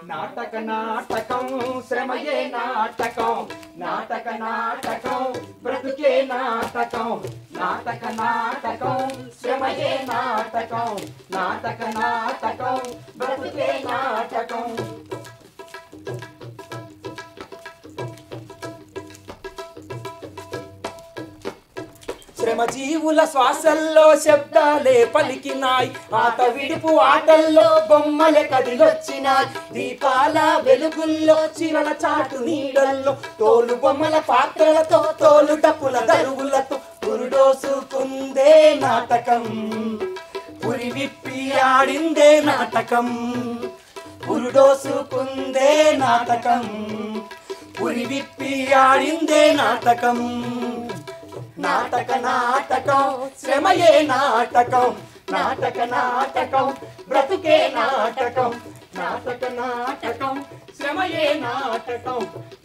నాటక నాటకం శ్రమయే నాటకం నాటక నాటకం బ్రతుకే నాటకం నాటక నాటకం శ్రమయే నాటకం నాటక నాటకం బ్రతుకే నాటకం శ్రమజీవుల శ్వాసల్లో శబ్దాలే పలికినాయి ఆట విడుపు ఆటల్లో బొమ్మలే కదిలొచ్చినాయి దీపాల వెలుగుల్లో చిరల చాటు నీడల్లో తోలు బొమ్మల పాత్రలతో తోలు డప్పుల దరువులతో పురుడోసుకుందే నాటకం పురి విప్పి ఆడిందే నాటకం పురుడోసుకుందే నాటకం పురి విప్పి ఆడిందే నాటకం నాటక నాటకం శ్రమయే నాటకం నాటక నాటకం బ్రతుకే నాటకం నాటక నాటకం శ్రమయే నాటకం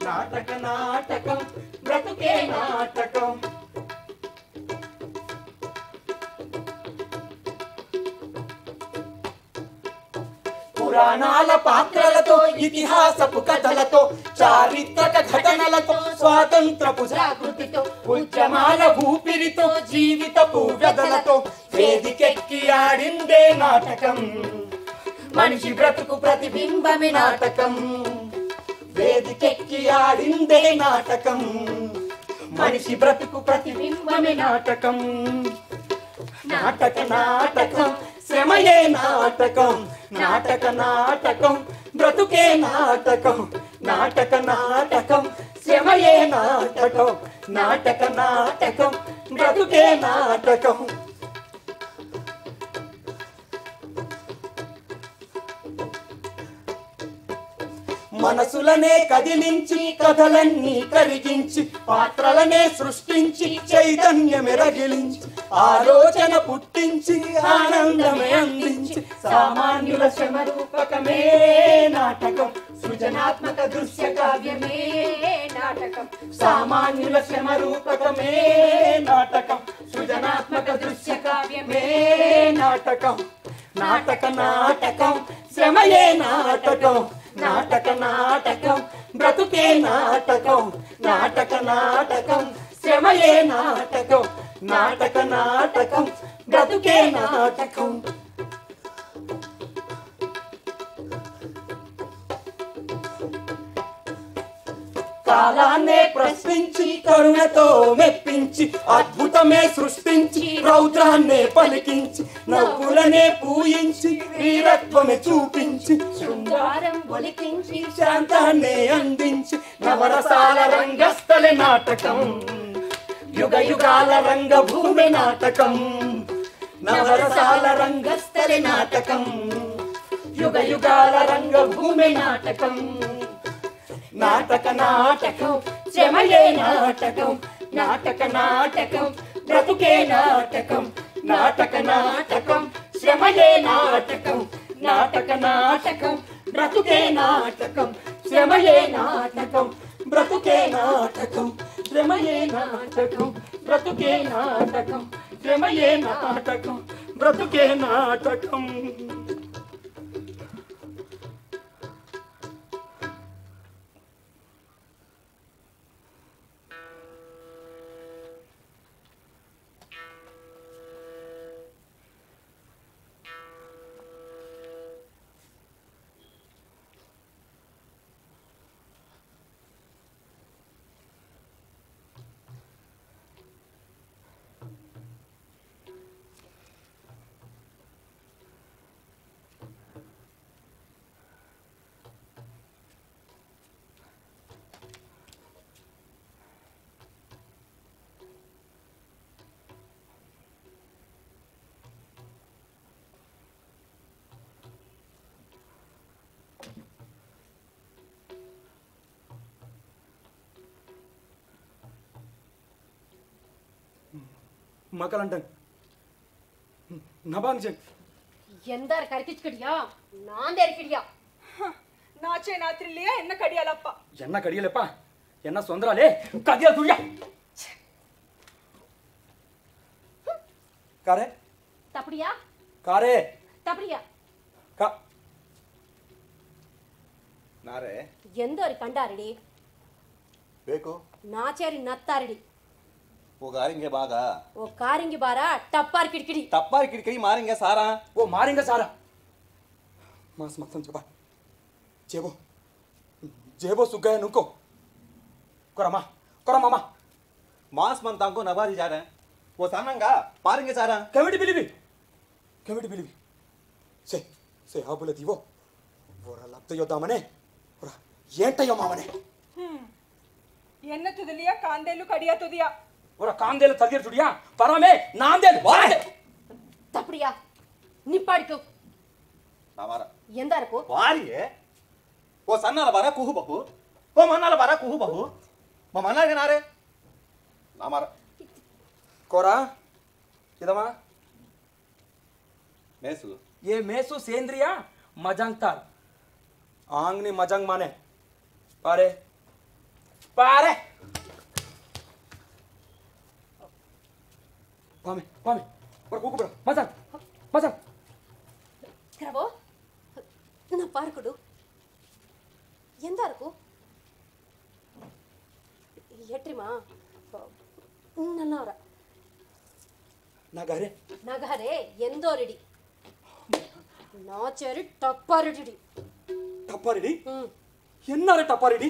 నాటక నాటకం బ్రతుకే నాటకం పురాణాల పాత్రలతో ఇతిహాసపు కథలతో చారిత్రక ఘటనలతో స్వాతంత్రపు జాగృతితో ఉద్యమాల ఊపిరితో జీవితపు వ్యధలతో వేదికెక్కి ఆడిందే నాటకం మనిషి బ్రతుకు ప్రతిబింబమే నాటకం వేదికెక్కి ఆడిందే నాటకం మనిషి బ్రతుకు ప్రతిబింబమే నాటకం నాటక నాటకం శ్రమయే నాటకం నాటక నాటకం బ్రతుకే నాటకం నాటక నాటకం శ్రమయే నాటకం నాటక నాటకం బ్రతుకే నాటకం మనసులనే కదిలించి కథలన్నీ కరిగించి పాత్రలనే సృష్టించి చైతన్యమే రగిలించి ఆలోచన పుట్టించి ఆనందమే అందించి సామాన్యుల శ్రమ రూపకమే నాటకం సృజనాత్మక దృశ్య కావ్యమే నాటకం సామాన్యుల శ్రమ రూపకమే నాటకం సృజనాత్మక దృశ్య కావ్యమే నాటకం నాటక నాటకం శ్రమయే నాటకం నాటక నాటకం బ్రతుకే నాటకం నాటక నాటకం శ్రమయే నాటకం నాటక నాటకం బ్రతుకే నాటకం కాలాన్నే ప్రశ్నించి కరుణతో మెప్పించి అద్భుతమే సృష్టించి రౌద్రాన్నే పలికించి నవ్వులనే పూయించి వీరత్వమే చూపించి శృంగారం ఒలికించి శాంతాన్నే అందించి నవరసాల రంగస్థలి నాటకం యుగ యుగాల రంగభూమి నాటకం నవరసాల రంగస్థలి నాటకం యుగ యుగాల రంగభూమి నాటకం నాటక నాటకం శ్రమయే నాటకం నాటక నాటకం బ్రతుకే నాటకం నాటక నాటకం శ్రమయే నాటకం నాటక నాటకం బ్రతుకే నాటకం శ్రమయే నాటకం బ్రతుకే నాటకం శ్రమయే నాటకం బ్రతుకే నాటకం శ్రమయే నాటకం బ్రతుకే నాటకం ಮಕ್ಕಳಂಟ ನಬಾಂಜೆ ಎಂದಾರ ಕರಿಕಿಚ್ಕಡಿಯಾ ನಾಂದೇರಿಕಿಡಿಯಾ ನಾಚೆ ನಾತ್ರಿಲಿಯಾ ಎನ್ನ ಕಡಿಯಲಪ್ಪ ಎನ್ನ ಕಡಿಯಲಪ್ಪ என்ன சொந்தராலே கதியா துய்யா காரே தப்படியா காரே தப்படியா கா ನಾರೇ ಎಂದೋರಿ ಕಂಡಾರಡಿ ಬೇಕು ನಾಚೇರಿ ನತ್ತಾರಡಿ ಓ ಗಾರಿಂಗೆ ಬಾಗ ಓ ಕಾರಿಂಗಿ ಬಾರ ಟಪ್ಪಾರ್ ಕಿಡಿಕಿಡಿ ತಪ್ಪಾರಿ ಕಿಡಿಕಿಡಿ ಮಾರಿಂಗೆ ಸಾರ ಓ ಮಾರಿಂಗ ಸಾರ ಮಾಸ್ ಮಕ್ಸಂ ಜಬಾ ಜೇಬೋ ಜೇಬೋ ಸುಗ್ಗಾಯ ನುಕೋ ಕೊರಮ್ಮ ಕೊರಮ್ಮ ಮಾಸ್ ಮಂತಾಂಕೋ ನಬಾರಿ ಜಾರೆ ಓ ಸಾನಂಗ ಮಾರಿಂಗೆ ಸಾರ ಕಮಿಟಿ ಬಿಲಿವಿ ಸೇ ಹಾಬುಲ ದಿವೋ ಓರ ಲಪ್ತಯೋ ದಾಮನೆ ಓರ ఏంటయ్యో మామనే ఎన్న తుదిలియా కాందేలు కడియా తుదియా ఓర కాందేలు తదిర్ తుడియా పరమే నాందేలు వాడే తప్పడియా నిప్పాడికో నామార ఎందరకు వారియే ఓ సన్నాల బార కుహు బహు ఓ మన్నాల బార కుహు బహు మా మన్నాలే నారే నామార కోరా ఇదమా మేసు ये मेसु सेंद्रिया मजंग तार आंगनी मजंग माने पारे पारे पामे और कुकु बड़ा मजंग క్రవో నా పార్కుడు ఎందరకు ఎట్రిమా నన్నవర नगारे నగరే ఎందోరిడి నాచేరి టప్పారిడి टप्पारिडी ఎన్నారే टप्पारिडी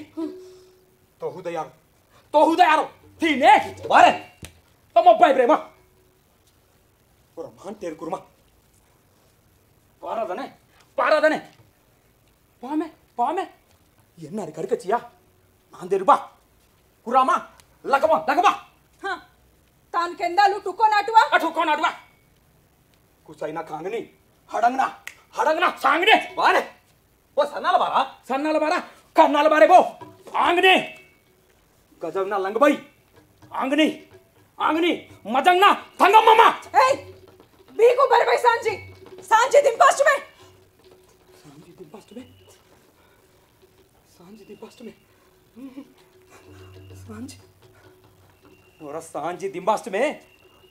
తోహుదయారు తీనే వారే తమ అబ్బాయి ప్రేమ और मान तेरे कुर्मा पारादने पामे ఎన్నారి కరికచ్చియా ఆందేరు బా కురామా లగమా తాను కెందాలు టుకో నాటువా అటు కోనాడువా కుసైనా కాంగని హడంగనా సాంగనే వారే ఓ సన్నాల బార సన్నాల బారా కన్నాల బారే బో ఆంగనే గజంనా లంగబాయి ఆంగని మజంగనా తంగమ్మమ్మ ఏయ్ బీకు బర్బై సాంజి దింపాస్టుమే सांझी दिंबाष्टमी और सांझी दिंबाष्टमी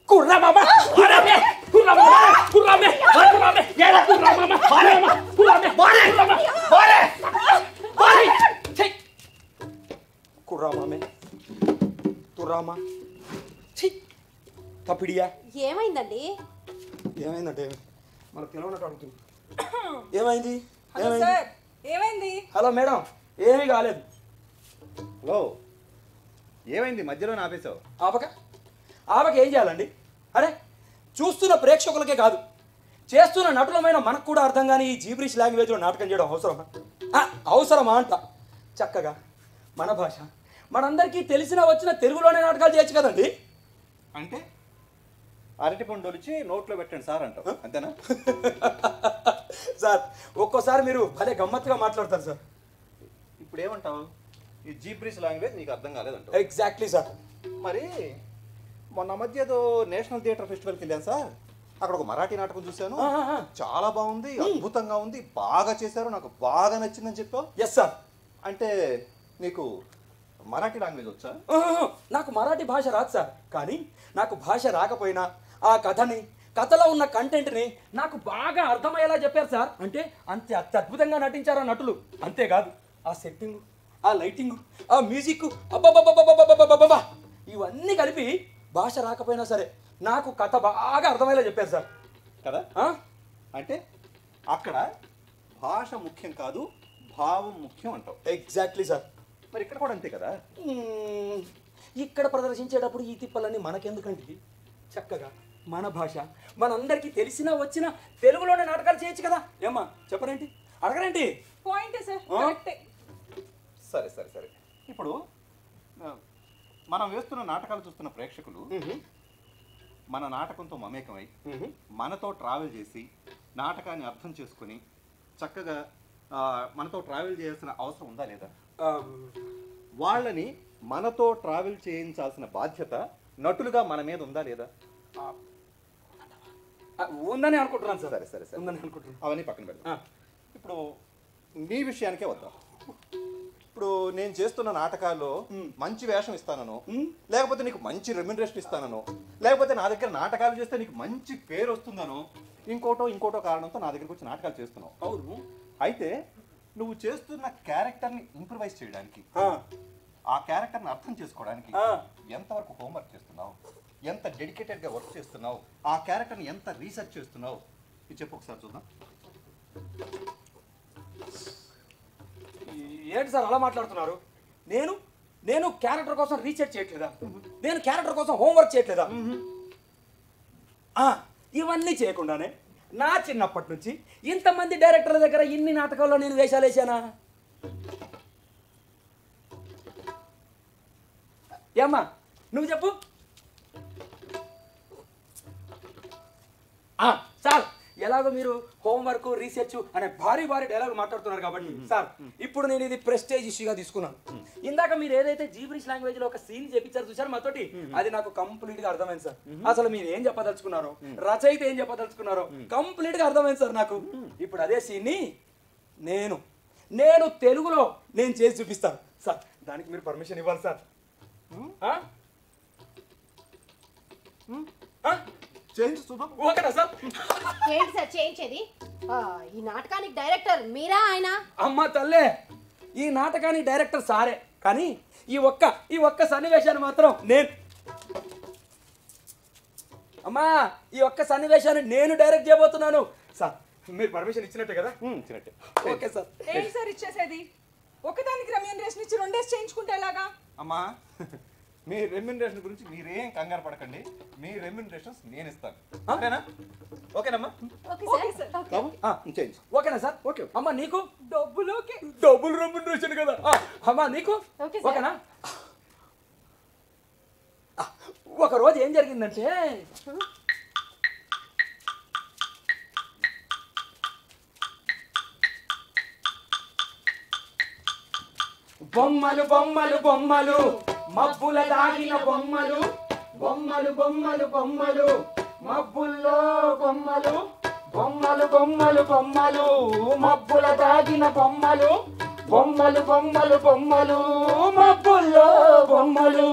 कुर्रा मामा अरे बे कुर्रा में ये ला कुर्रा मामा बारे छी कुर्रा मामे तुरामा छी तपिडिया ఏమైందండి ఏమైందంటే మనకు తెలవనట్టు అడుగుతుంది ఏమైంది హలో సార్ ఏమైంది హలో మేడం ఏమీ కాలేదు హలో ఏమైంది మధ్యలో ఆపేసావు ఆపక ఏం చేయాలండి అరే చూస్తున్న ప్రేక్షకులకే కాదు చేస్తున్న నటులమైన మనకు కూడా అర్థం కాని ఈ జీబ్రిష్ లాంగ్వేజ్లో నాటకం చేయడం అవసరమా అంట చక్కగా మన భాష మనందరికీ తెలిసిన వచ్చిన తెలుగులోనే నాటకాలు చేయొచ్చు కదండి అంటే అరటి పండు ఒలిచి నోట్లో పెట్టండి సార్ అంటావు అంతేనా సార్ ఒక్కోసారి మీరు భలే గమ్మత్తుగా మాట్లాడతారు సార్ ఇప్పుడు ఏమంటావు ఈ జీబ్రిష్ లాంగ్వేజ్ నీకు అర్థం కాలేదంటావు ఎగ్జాక్ట్లీ సార్ మరి మొన్న మధ్య ఏదో నేషనల్ థియేటర్ ఫెస్టివల్కి వెళ్ళాను సార్ అక్కడ ఒక మరాఠీ నాటకం చూశాను చాలా బాగుంది అద్భుతంగా ఉంది బాగా చేశారు నాకు బాగా నచ్చిందని చెప్పావు ఎస్ సార్ అంటే నీకు మరాఠీ లాంగ్వేజ్ వచ్చా నాకు మరాఠీ భాష రాదు సార్ కానీ నాకు భాష రాకపోయినా ఆ కథలో ఉన్న కంటెంట్ని నాకు బాగా అర్థమయ్యేలా చెప్పారు సార్ అంటే అంతే అత్యద్భుతంగా నటించారు ఆ నటులు అంతేకాదు ఆ సెట్టింగ్ ఆ లైటింగ్ ఆ మ్యూజిక్ అబ్బబ్బబ్బబ్బబ్బబ్బబ్బబ్బబ్బా ఇవన్నీ కలిపి భాష రాకపోయినా సరే నాకు కథ బాగా అర్థమయ్యేలా చెప్పారు సార్ కదా అంటే అక్కడ భాష ముఖ్యం కాదు భావం ముఖ్యం అంటావు ఎగ్జాక్ట్లీ సార్ మరి ఇక్కడ కూడా అంతే కదా ఇక్కడ ప్రదర్శించేటప్పుడు ఈ తిప్పలన్నీ మనకెందుకండి చక్కగా మన భాష మనందరికీ తెలిసినా వచ్చినా తెలుగులోనే నాటకాలు చేయొచ్చు కదా ఏమ్మా చెప్పరేంటి అడగరేంటి పాయింట్ సార్ కరెక్టే సరే సరే సరే ఇప్పుడు మనం వేస్తున్న నాటకాలు చూస్తున్న ప్రేక్షకులు మన నాటకంతో మమేకమై మనతో ట్రావెల్ చేసి నాటకాన్ని అర్థం చేసుకుని చక్కగా మనతో ట్రావెల్ చేయాల్సిన అవసరం ఉందా లేదా వాళ్ళని మనతో ట్రావెల్ చేయించాల్సిన బాధ్యత నటులుగా మన మీద ఉందా లేదా ఉందని అనుకుంటున్నాను సార్ సరే సరే సరే ఉందని అనుకుంటున్నాను అవన్నీ పక్కన పెడదాం ఇప్పుడు నీ విషయానికే వద్దాం ఇప్పుడు నేను చేస్తున్న నాటకాల్లో మంచి వేషం ఇస్తానను, లేకపోతే నీకు మంచి రెమ్యునరేషన్ ఇస్తానను, లేకపోతే నా దగ్గర నాటకాలు చేస్తే నీకు మంచి పేరు వస్తుందను, ఇంకోటో కారణంతో నా దగ్గరకు వచ్చి నాటకాలు చేస్తున్నావు. అవును. అయితే నువ్వు చేస్తున్న క్యారెక్టర్ని ఇంప్రూవైజ్ చేయడానికి, ఆ క్యారెక్టర్ని అర్థం చేసుకోవడానికి ఎంతవరకు హోంవర్క్ చేస్తున్నావు, ఎంత డెడికేటెడ్గా వర్క్ చేస్తున్నావు, ఆ క్యారెక్టర్ని ఎంత రీసెర్చ్ చేస్తున్నావు, ఇది చెప్పు ఒకసారి చూద్దాం. ఏంటి సార్ అలా మాట్లాడుతున్నారు? నేను క్యారెక్టర్ కోసం రీసెర్చ్ చేయట్లేదా? నేను క్యారెక్టర్ కోసం హోంవర్క్ చేయట్లేదా? ఇవన్నీ చేయకుండానే నా చిన్నప్పటి నుంచి ఇంతమంది డైరెక్టర్ల దగ్గర ఇన్ని నాటకాల్లో నేను వేషాలు వేసానా? ఏమ్మా నువ్వు చెప్పు. సార్ ఎలాగో మీరు హోంవర్క్ రీసెర్చ్ అనే భారీ డైలాగ్ మాట్లాడుతున్నారు కాబట్టి సార్ ఇప్పుడు నేను ఇది ప్రెస్టేజ్ ఇష్యూగా తీసుకున్నాను. ఇందాక మీరు ఏదైతే జీబ్రిష్ లాంగ్వేజ్ లో ఒక సీన్ చేపించారు చూసారు మాతోటి, అది నాకు కంప్లీట్ గా అర్థమైంది సార్. అసలు మీరు ఏం చెప్పదలుచుకున్నారో, రచయిత ఏం చెప్పదలుచుకున్నారో కంప్లీట్ గా అర్థమైంది సార్ నాకు. ఇప్పుడు అదే సీన్ ని నేను తెలుగులో నేను చేసి చూపిస్తాను సార్. దానికి మీరు పర్మిషన్ ఇవ్వాలి సార్. చేంజ్ చూద్దాం. ఓకేనా సార్? ఏంటి సార్ చేయించేది? ఈ నాటకానికి డైరెక్టర్ మీరా ఆయన? అమ్మ తల్లే, ఈ నాటకానికి డైరెక్టర్ సారే, కానీ ఈ ఒక్క సన్నివేశాన్ని మాత్రం ఈ ఒక్క సన్నివేశాన్ని నేను డైరెక్ట్ చేయబోతున్నాను సార్. మీరు పర్మిషన్ ఇచ్చినట్టే కదా? ఇచ్చినట్టే. Okay sir. ఏంటి సార్ ఇచ్చేసేది? ఒకదానికి రెమ్యూనరేషన్ ఇచ్చి 2 డేస్ చేయించుకుంటే ఎలాగా? అమ్మా, మీ రెమ్యునరేషన్ గురించి మీరేం కంగారు పడకండి. మీ రెమ్యునరేషన్స్ నేను ఇస్తాను. ఓకేనా? ఓకేనమ్మా? Okay sir. చేంజ్. ఓకేనా సార్? ఓకే. అమ్మ నీకు డబ్బులోకి డబుల్ రెమ్యూనరేషన్ కదా? అమ్మ నీకు ఓకే సార్. ఓకేనా? ఒక రోజు ఏం జరిగిందంటే, బొమ్మలు బొమ్మలు బొమ్మలు మబ్బుల దాగిన బొమ్మలు, బొమ్మలు బొమ్మలు బొమ్మలు మబ్బుల్లో బొమ్మలు, బొమ్మలు బొమ్మలు బొమ్మలు మబ్బుల దాగిన బొమ్మలు, బొమ్మలు బొమ్మలు బొమ్మలు మబ్బుల్లో బొమ్మలు.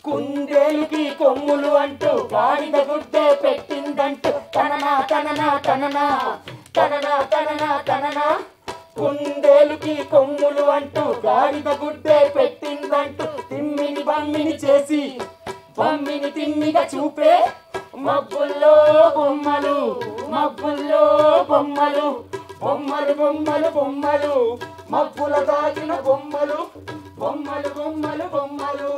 కుందేలుకి కొమ్ములు అంటూ గాడిద గుడ్డే పెట్టిందంటూ తననా తననా తననా తననా తననా తననా. కుందేలుకి కొమ్ములు అంటూ గాడిద గుడ్డే పెట్టిందంటూ తిమ్మిని బమ్మిని చేసి బమ్మిని తిమ్మిగా చూపే మబ్బుల్లో బొమ్మలు, మబ్బుల్లో బొమ్మలు, బొమ్మలు బొమ్మలు బొమ్మలు మబ్బుల దాగిన బొమ్మలు, బొమ్మలు బొమ్మలు బొమ్మలు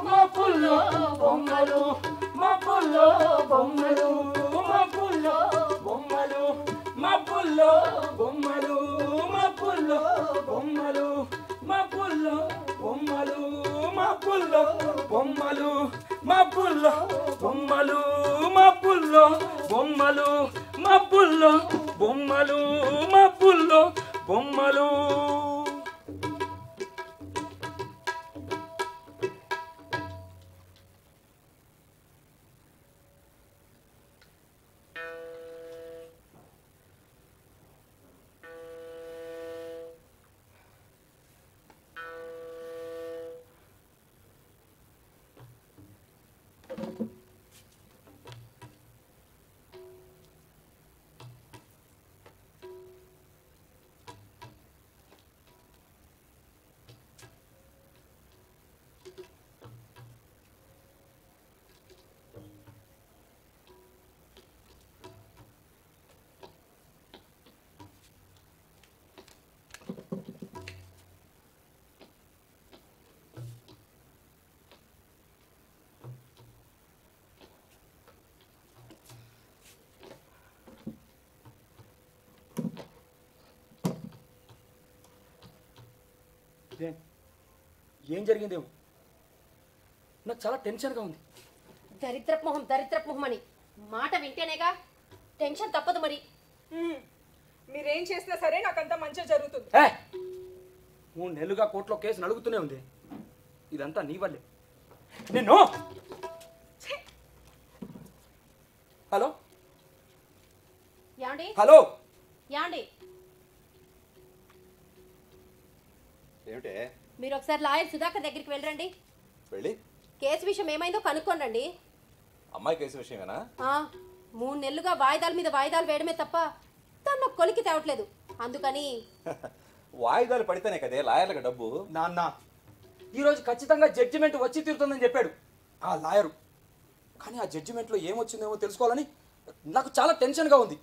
మబ్బుల్లో బొమ్మలు, మబ్బుల్లో బొమ్మలు, మబ్బుల్లో బొమ్మలు, మబ్బుల్లో బొమ్మలు, మబ్బుల్లో బొమ్మలు, మబ్బుల్లో బొమ్మలు, మబ్బుల్లో బొమ్మలు, మబ్బుల్లో బొమ్మలు, మబ్బుల్లో బొమ్మలు, మబ్బుల్లో బొమ్మలు, మబ్బుల్లో బొమ్మలు. ఏం జరిగిందేమో, నాకు చాలా టెన్షన్గా ఉంది. దరిద్రపు మొహం అని మాట వింటేనేగా టెన్షన్ తప్పదు మరి. మీరేం చేసినా సరే నాకంతా మంచిగా జరుగుతుంది. 3 నెలలుగా కోర్టులో కేసు నడుగుతూనే ఉంది. ఇదంతా నీ వల్లే. నిన్ను హలో యాండి హలో యాండి ఏమిటే మీరు ఒకసారి లాయర్ సుధాకర్ దగ్గరికి వెళ్ళరండి. వెళ్ళి కేసు విషయం ఏమైందో కనుక్కోండి. అమ్మాయి కేసు విషయమేనా? 3 నెలలుగా వాయిదాల మీద వాయిదాలు వేయడమే తప్ప తను కొలికి తేవట్లేదు. అందుకని వాయిదాలు పడితేనే కదే లాయర్లకు డబ్బు. నాన్న ఈరోజు ఖచ్చితంగా జడ్జిమెంట్ వచ్చి తీరుతుందని చెప్పాడు ఆ లాయరు. కానీ ఆ జడ్జిమెంట్లో ఏమొచ్చిందేమో తెలుసుకోవాలని నాకు చాలా టెన్షన్గా ఉంది.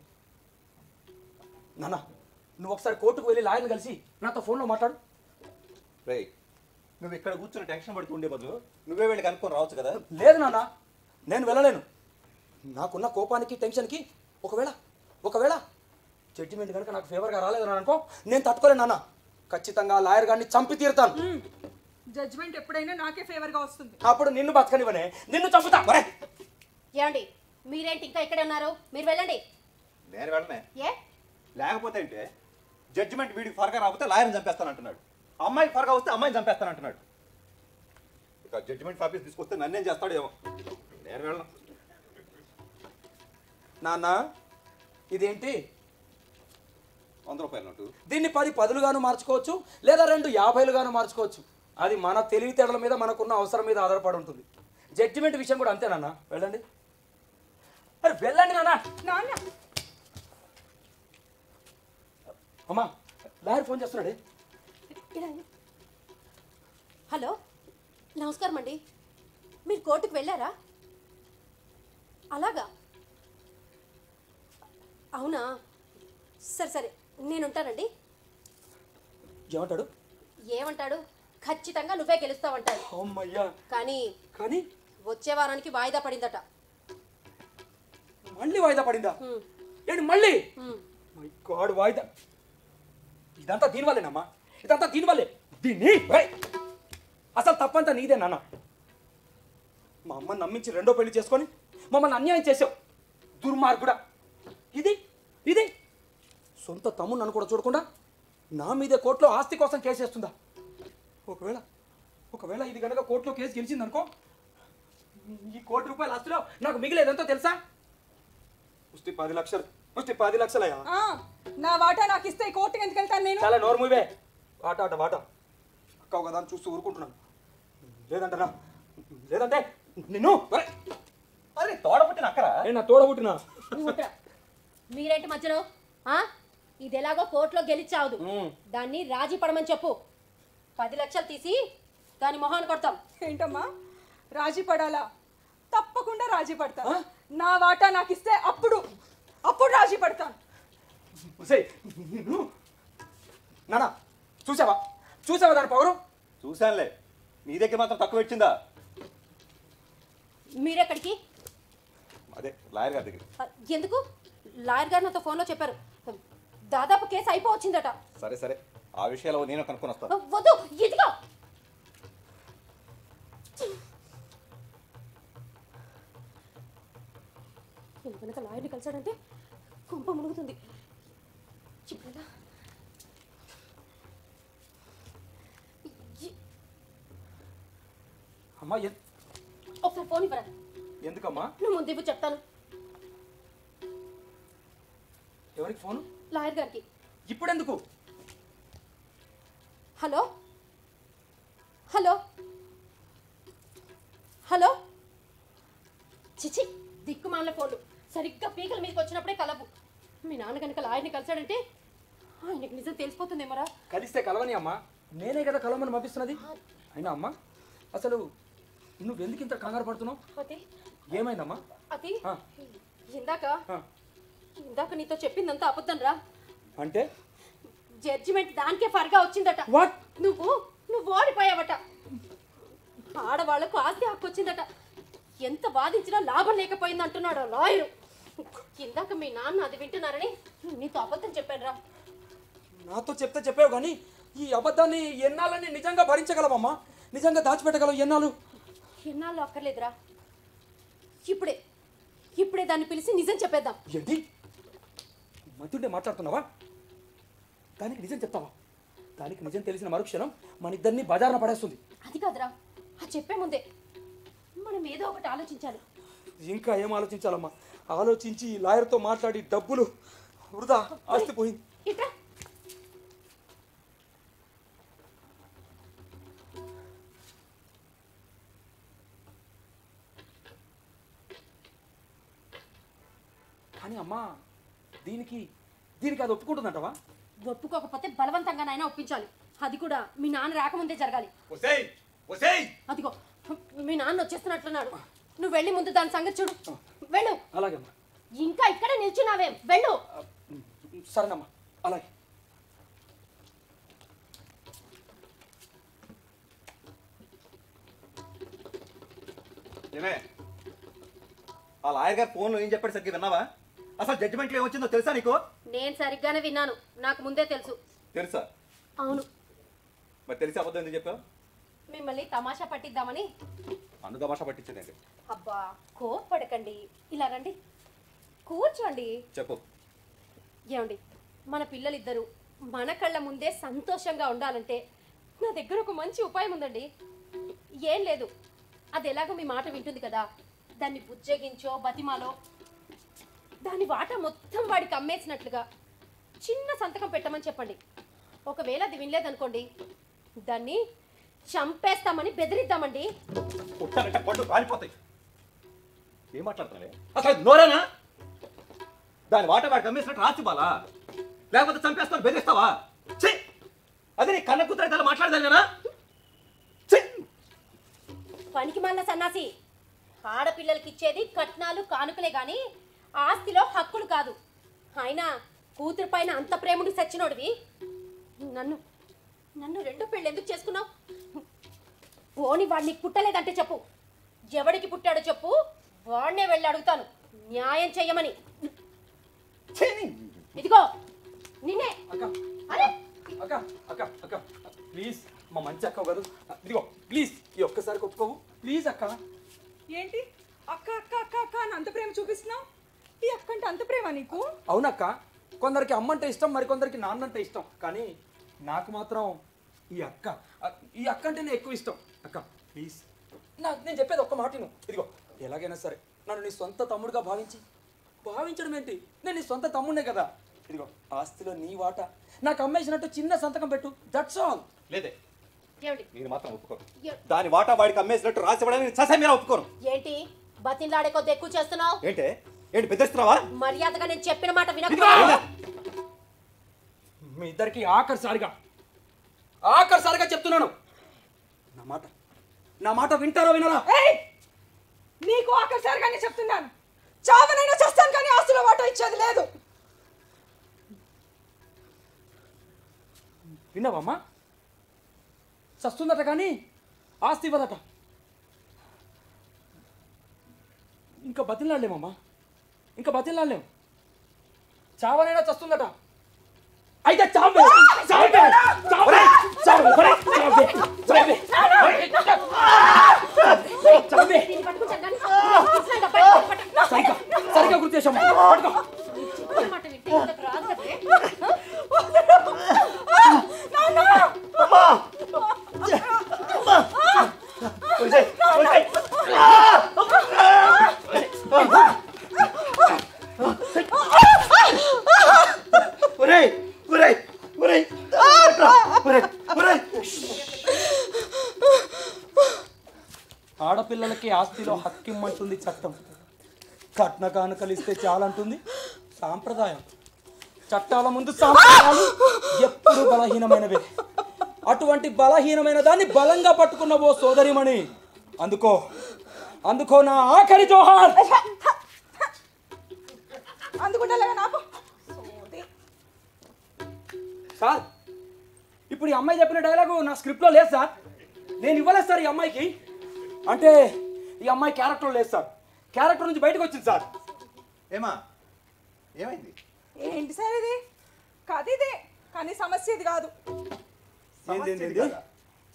నాన్న నువ్వు ఒకసారి కోర్టుకు వెళ్ళి లాయర్ని కలిసి నాతో ఫోన్లో మాట్లాడు. రేయ్, నువ్వు ఇక్కడ కూర్చొని టెన్షన్ పడుతూ ఉండే బదులు నువ్వే వెళ్ళి కనుక్కొని రావచ్చు కదా. లేదు నాన్న, నేను వెళ్ళలేను. నాకున్న కోపానికి టెన్షన్కి ఒకవేళ జడ్జిమెంట్ కనుక నాకు ఫేవర్గా రాలేదని అనుకో, నేను తట్టుకోలేను నాన్న. ఖచ్చితంగా లాయర్ గారిని చంపి తీరుతాను. జడ్జ్మెంట్ ఎప్పుడైనా నాకే ఫేవర్గా వస్తుంది. అప్పుడు నిన్ను బతకనివనే, నిన్ను చంపుతా. ఏమండి మీరేంటి ఇంకా ఇక్కడే ఉన్నారు? మీరు వెళ్ళండి. నేను వెళ్ళనే. ఏ లేకపోతే అంటే జడ్జిమెంట్ వీడికి ఫర్గా రాకపోతే లాయర్ని చంపేస్తానంటున్నాడు, అమ్మాయికి ఫర్గా వస్తే అమ్మాయిని చంపేస్తానంటున్నాడు. ఇక జడ్జిమెంట్ కాపీస్ తీసుకొస్తే నన్నేం చేస్తాడు ఏమో. నేను వెళ్ళను. నాన్న ఇదేంటి? 100 రూపాయల నోటు. దీన్ని 10 10లుగాను మార్చుకోవచ్చు, లేదా 2 50లుగాను మార్చుకోవచ్చు. అది మన తెలివితేటల మీద, మనకున్న అవసరం మీద ఆధారపడి ఉంటుంది. జడ్జిమెంట్ విషయం కూడా అంతే నాన్న. వెళ్ళండి, అరే వెళ్ళండి నాన్న. నాన్న అమ్మా లాయర్ ఫోన్ చేస్తున్నాడే. హలో నమస్కారం అండి. మీరు కోర్టుకు వెళ్ళారా? అలాగా, అవునా? సరే నేను ఉంటానండి. ఏమంటాడు? ఏమంటాడు? ఖచ్చితంగా నువ్వే గెలుస్తావంటాడు. అమ్మయ్యా. కానీ వచ్చే వారానికి వాయిదా పడిందట. మళ్ళీ వాయిదా పడిందా? ఏంటి మళ్ళీ? మై గాడ్, వాయిదా! ఇదంతా దీనివల్లేనమ్మా, ఇదంతా దీనివల్లే. అసలు తప్పంతా నీదే నాన్న. మా అమ్మని నమ్మించి 2వ పెళ్లి చేసుకొని మమ్మల్ని అన్యాయం చేసావు, దుర్మార్గుడా. ఇది సొంత తమ్ముడు నన్ను కూడా చూడకుండా నా మీదే కోర్టులో ఆస్తి కోసం కేసేస్తుందా? ఒకవేళ ఇది కనుక కోర్టులో కేసు గెలిచిందనుకో, ఈ ₹1 కోటి ఆస్తిలో నాకు మిగిలేదంతా తెలుసా? 10 లక్షలయ్యా. నా వాటా నాకు ఇస్తే ఈ కోర్టుకి ఎందుకు వెళ్తాను నేను? చాలా నోరు మూవే. వాట అక్కవు కదా అని చూస్తూ ఊరుకుంటున్నాను. లేదంటే నిన్ను అరే తోడబుట్టిన అక్కరా? నా తోడబుట్టినా. మీరేంటి మధ్యలో? ఇది ఎలాగో కోర్టులో గెలిచావదు, దాన్ని రాజీ పడమని చెప్పు. 10 లక్షలు తీసి దాని మొహాన్ని కొడతాం. ఏంటమ్మా రాజీ పడాలా? తప్పకుండా రాజీ పడతాను. నా వాటా నాకు ఇస్తే అప్పుడు రాజీ పడతాను. నానా చూసావా దాని పవరు? చూశానులే, నీ దగ్గర మాత్రం తక్కువ ఇచ్చిందా? మీరెక్కడికి? అదే లాయర్ గారి దగ్గర. ఎందుకు? లాయర్ గారు నాతో ఫోన్లో చెప్పారు, దాదాపు కేసు అయిపోవచ్చిందట. సరే ఆ విషయాలు నేను కనుక్కొని వస్తాను. వద్దు, ఇదిగో కనుక లాయర్ని కలిసాడంటే కొంప మునుగుతుంది. చెప్పలేదా? అమ్మా ఒకసారి ఫోన్ ఇవ్వరా. ఎందుకమ్మా? నువ్వు ముందు ఇవ్వు, చెప్తాను. ఎవరికి ఫోను? లాయర్ గారికి. ఇప్పుడెందుకు? హలో హలో హలో చిచి, దిక్కుమాల ఫోన్లు సరిగ్గా పీకల మీదకి వచ్చినప్పుడే కలవు. మీ నాన్న కనుక లాయర్ని కలిసాడంటే ఆయనకి నిజం తెలిసిపోతుందేమరా. కలిస్తే కలవని అమ్మా, నేనే కదా కలవమని పంపిస్తున్నది. అయినా అమ్మా అసలు నువ్వెందుకు ఇంత కంగారు పడుతున్నావు? అది ఏమైందమ్మా? అది ఇందాక నీతో చెప్పిందంతా అబద్ధం రా. అంటే జడ్జిమెంట్ దానికే ఫర్గా వచ్చిందట. వాట్? నువ్వు ఓడిపోయావట. ఆడవాళ్లకు ఆస్తి హక్కు వచ్చిందట. ఎంత వాదించినా లాభం లేకపోయింది అంటున్నాడు లాయరు. ఇందాక మీ నాన్న అది వింటున్నారని నీతో అబద్ధం చెప్పాను రా. నాతో చెప్తే చెప్పావు కానీ ఈ అబద్ధాన్ని ఎన్నాళ్ళని నిజంగా భరించగలవమ్మా? నిజంగా దాచిపెట్టగలవు ఎన్నాళ్ళు? ఎన్నాళ్ళు అక్కర్లేదురా. ఇప్పుడే దాన్ని పిలిచి నిజం చెప్పేద్దాం. ఏంటి మతుండే మాట్లాడుతున్నావా? దానికి నిజం చెప్తావా? దానికి నిజం తెలిసిన మరుక్షణం మన ఇద్దరిని బజార్న పడేస్తుంది. అది కాదురా, అది చెప్పే ముందే మనం ఏదో ఒకటి ఆలోచించాలి. ఇంకా ఏం ఆలోచించాలమ్మా? ఆలోచించి లాయర్తో మాట్లాడి డబ్బులు వృధా, ఆస్తి పోయింది. ఇట్రా. కానీ అమ్మా దీనికి అది ఒప్పుకుంటుందంటవా? ఒప్పుకోకపోతే బలవంతంగానైనా ఒప్పించాలి. అది కూడా మీ నాన్న రాకముందే జరగాలి. అదిగో మీ నాన్న వచ్చేస్తున్నట్లున్నాడు. నువ్వు వెళ్ళి ముందు దాని సంగతి చూడు. వెళ్ళు. అలాగే అమ్మా. ఇంకా ఇక్కడే నిల్చున్నావే, వెళ్ళు. సరేనమ్మా, అలాగే. ఏమే ఆ లాయర్ గారు ఫోన్లో ఏం చెప్పాడు సరిగ్గా విన్నావా? అసలు జడ్జిమెంట్లో ఏమొచ్చిందో తెలుసా నీకు? నేను సరిగ్గానే విన్నాను, నాకు ముందే తెలుసు. తెలుసా? అవును. మరి తెలిసి అబద్ధం ఎందుకు చెప్పావు? మిమ్మల్ని తమాషా పట్టిద్దామని. అన్ను తమాషా పట్టించిందండి. అబ్బా కోప్పడకండి, ఇలా రండి, కూర్చోండి. చెప్పు. ఏమండి, మన పిల్లలిద్దరూ మన కళ్ళ ముందే సంతోషంగా ఉండాలంటే నా దగ్గర ఒక మంచి ఉపాయం ఉందండి. ఏం లేదు, అది ఎలాగో మీ మాట వింటుంది కదా, దాన్ని బుజ్జగించో బతిమాలో దాని వాటా మొత్తం వాడికి అమ్మేసినట్లుగా చిన్న సంతకం పెట్టమని చెప్పండి. ఒకవేళ అది వినలేదనుకోండి, దాన్ని చంపేస్తామని బెదిరిద్దామండి. పుట్టాలంటే పండు కాలిపోతాయి. ఏం మాట్లాడుతున్నావే? అసలు నోరేనా? దాని వాట వాడికి అమ్మేసినట్టు రాసివ్వాలా, లేకపోతే చంపేస్తాను బెదిరిస్తావా? అది నీ కన్న కూతురు మాట్లాడదానేనా? పనికి మాలిన సన్నాసి, ఆడపిల్లలకి ఇచ్చేది కట్నాలు కానుకలే గాని ఆస్తిలో హక్కులు కాదు. అయినా కూతురు పైన అంత ప్రేమను సచ్చినోడివి నన్ను నన్ను రెండో పెళ్ళి ఎందుకు చేసుకున్నావు? పోని వాడిని పుట్టలేదంటే చెప్పు, ఎవడికి పుట్టాడో చెప్పు, వాడినే వెళ్ళి అడుగుతాను న్యాయం చెయ్యమని. ఇదిగో నిన్నే. అక్క అరే అక్క అక్క అక్క ప్లీజ్, మా మంచి అక్క కాదు. ఇదిగో ప్లీజ్, ఈ ఒక్కసారి ఒప్పుకోవు ప్లీజ్ అక్క. ఏంటి అక్క అక్క అక్క అక్క అని అంత ప్రేమ చూపిస్తున్నావు? ఈ అక్క అంటే అంత ప్రేమ నీకు? అవునక్క, కొందరికి అమ్మంటే ఇష్టం, మరికొందరికి నాన్నంటే ఇష్టం, కానీ నాకు మాత్రం ఈ అక్క అంటేనే ఎక్కువ ఇష్టం. అక్క ప్లీజ్, నేను చెప్పేది ఒక్క మాట విను. ఇదిగో ఎలాగైనా సరే నన్ను నీ సొంత తమ్ముడుగా భావించడం ఏంటి, నేను నీ సొంత తమ్ముడే కదా. ఇదిగో ఆస్తిలో నీ వాటా నాకు అమ్మేసినట్టు చిన్న సంతకం పెట్టు, దట్స్ ఆల్. లేదే, ఏమిటి నేను మాత్రం ఒప్పుకోను. దాని వాటా వాడికి అమ్మేసినట్టు రాసివ్వడానికి ససే మీరు ఒప్పుకోను. ఏంటి బతిలాడే కొద్ది ఎక్కువ చేస్తున్నావు? ఏంటి బెదిరిస్తున్నావా? మర్యాదగా నేను చెప్పిన మాట వినకపోతే మీ ఇద్దరికి ఆఖరిసారిగా చెప్తున్నాను, నా మాట వింటారా వినరా? ఏయ్, నీకు ఆఖరిసారిగానే చెప్తున్నాను, చావనైనా చేస్తాను కానీ ఆస్తిలో వాటా ఇచ్చేది లేదు. విన్నావమ్మా? చస్తుందట కానీ ఆస్తి ఇవ్వదట. ఇంకా బతిలాడలేమమ్మా, చావనైనా చస్తుందట. అయితే చావే. సరిగ్గా గుర్తు చేసాము. ఆడపిల్లలకి ఆస్తిలో హక్కిమ్మంటుంది చట్టం, కట్న కానుకలు ఇస్తే చాలంటుంది సాంప్రదాయం. చట్టాల ముందు సాంప్రదాయాలు ఎప్పుడు బలహీనమైనవే. అటువంటి బలహీనమైన దాన్ని బలంగా పట్టుకున్న ఓ సోదరిమణి, అందుకో నా ఆఖరి జోహార్. సార్, ఇప్పుడు ఈ అమ్మాయి చెప్పిన డైలాగు నా స్క్రిప్ట్లో లేదు సార్, నేను ఇవ్వలేదు సార్ ఈ అమ్మాయికి. అంటే ఈ అమ్మాయి క్యారెక్టర్ లేదు సార్, క్యారెక్టర్ నుంచి బయటకు వచ్చింది సార్. ఏమైంది? ఏంటి సార్ ఇది? కథ ఇదే కానీ సమస్య ఇది కాదు.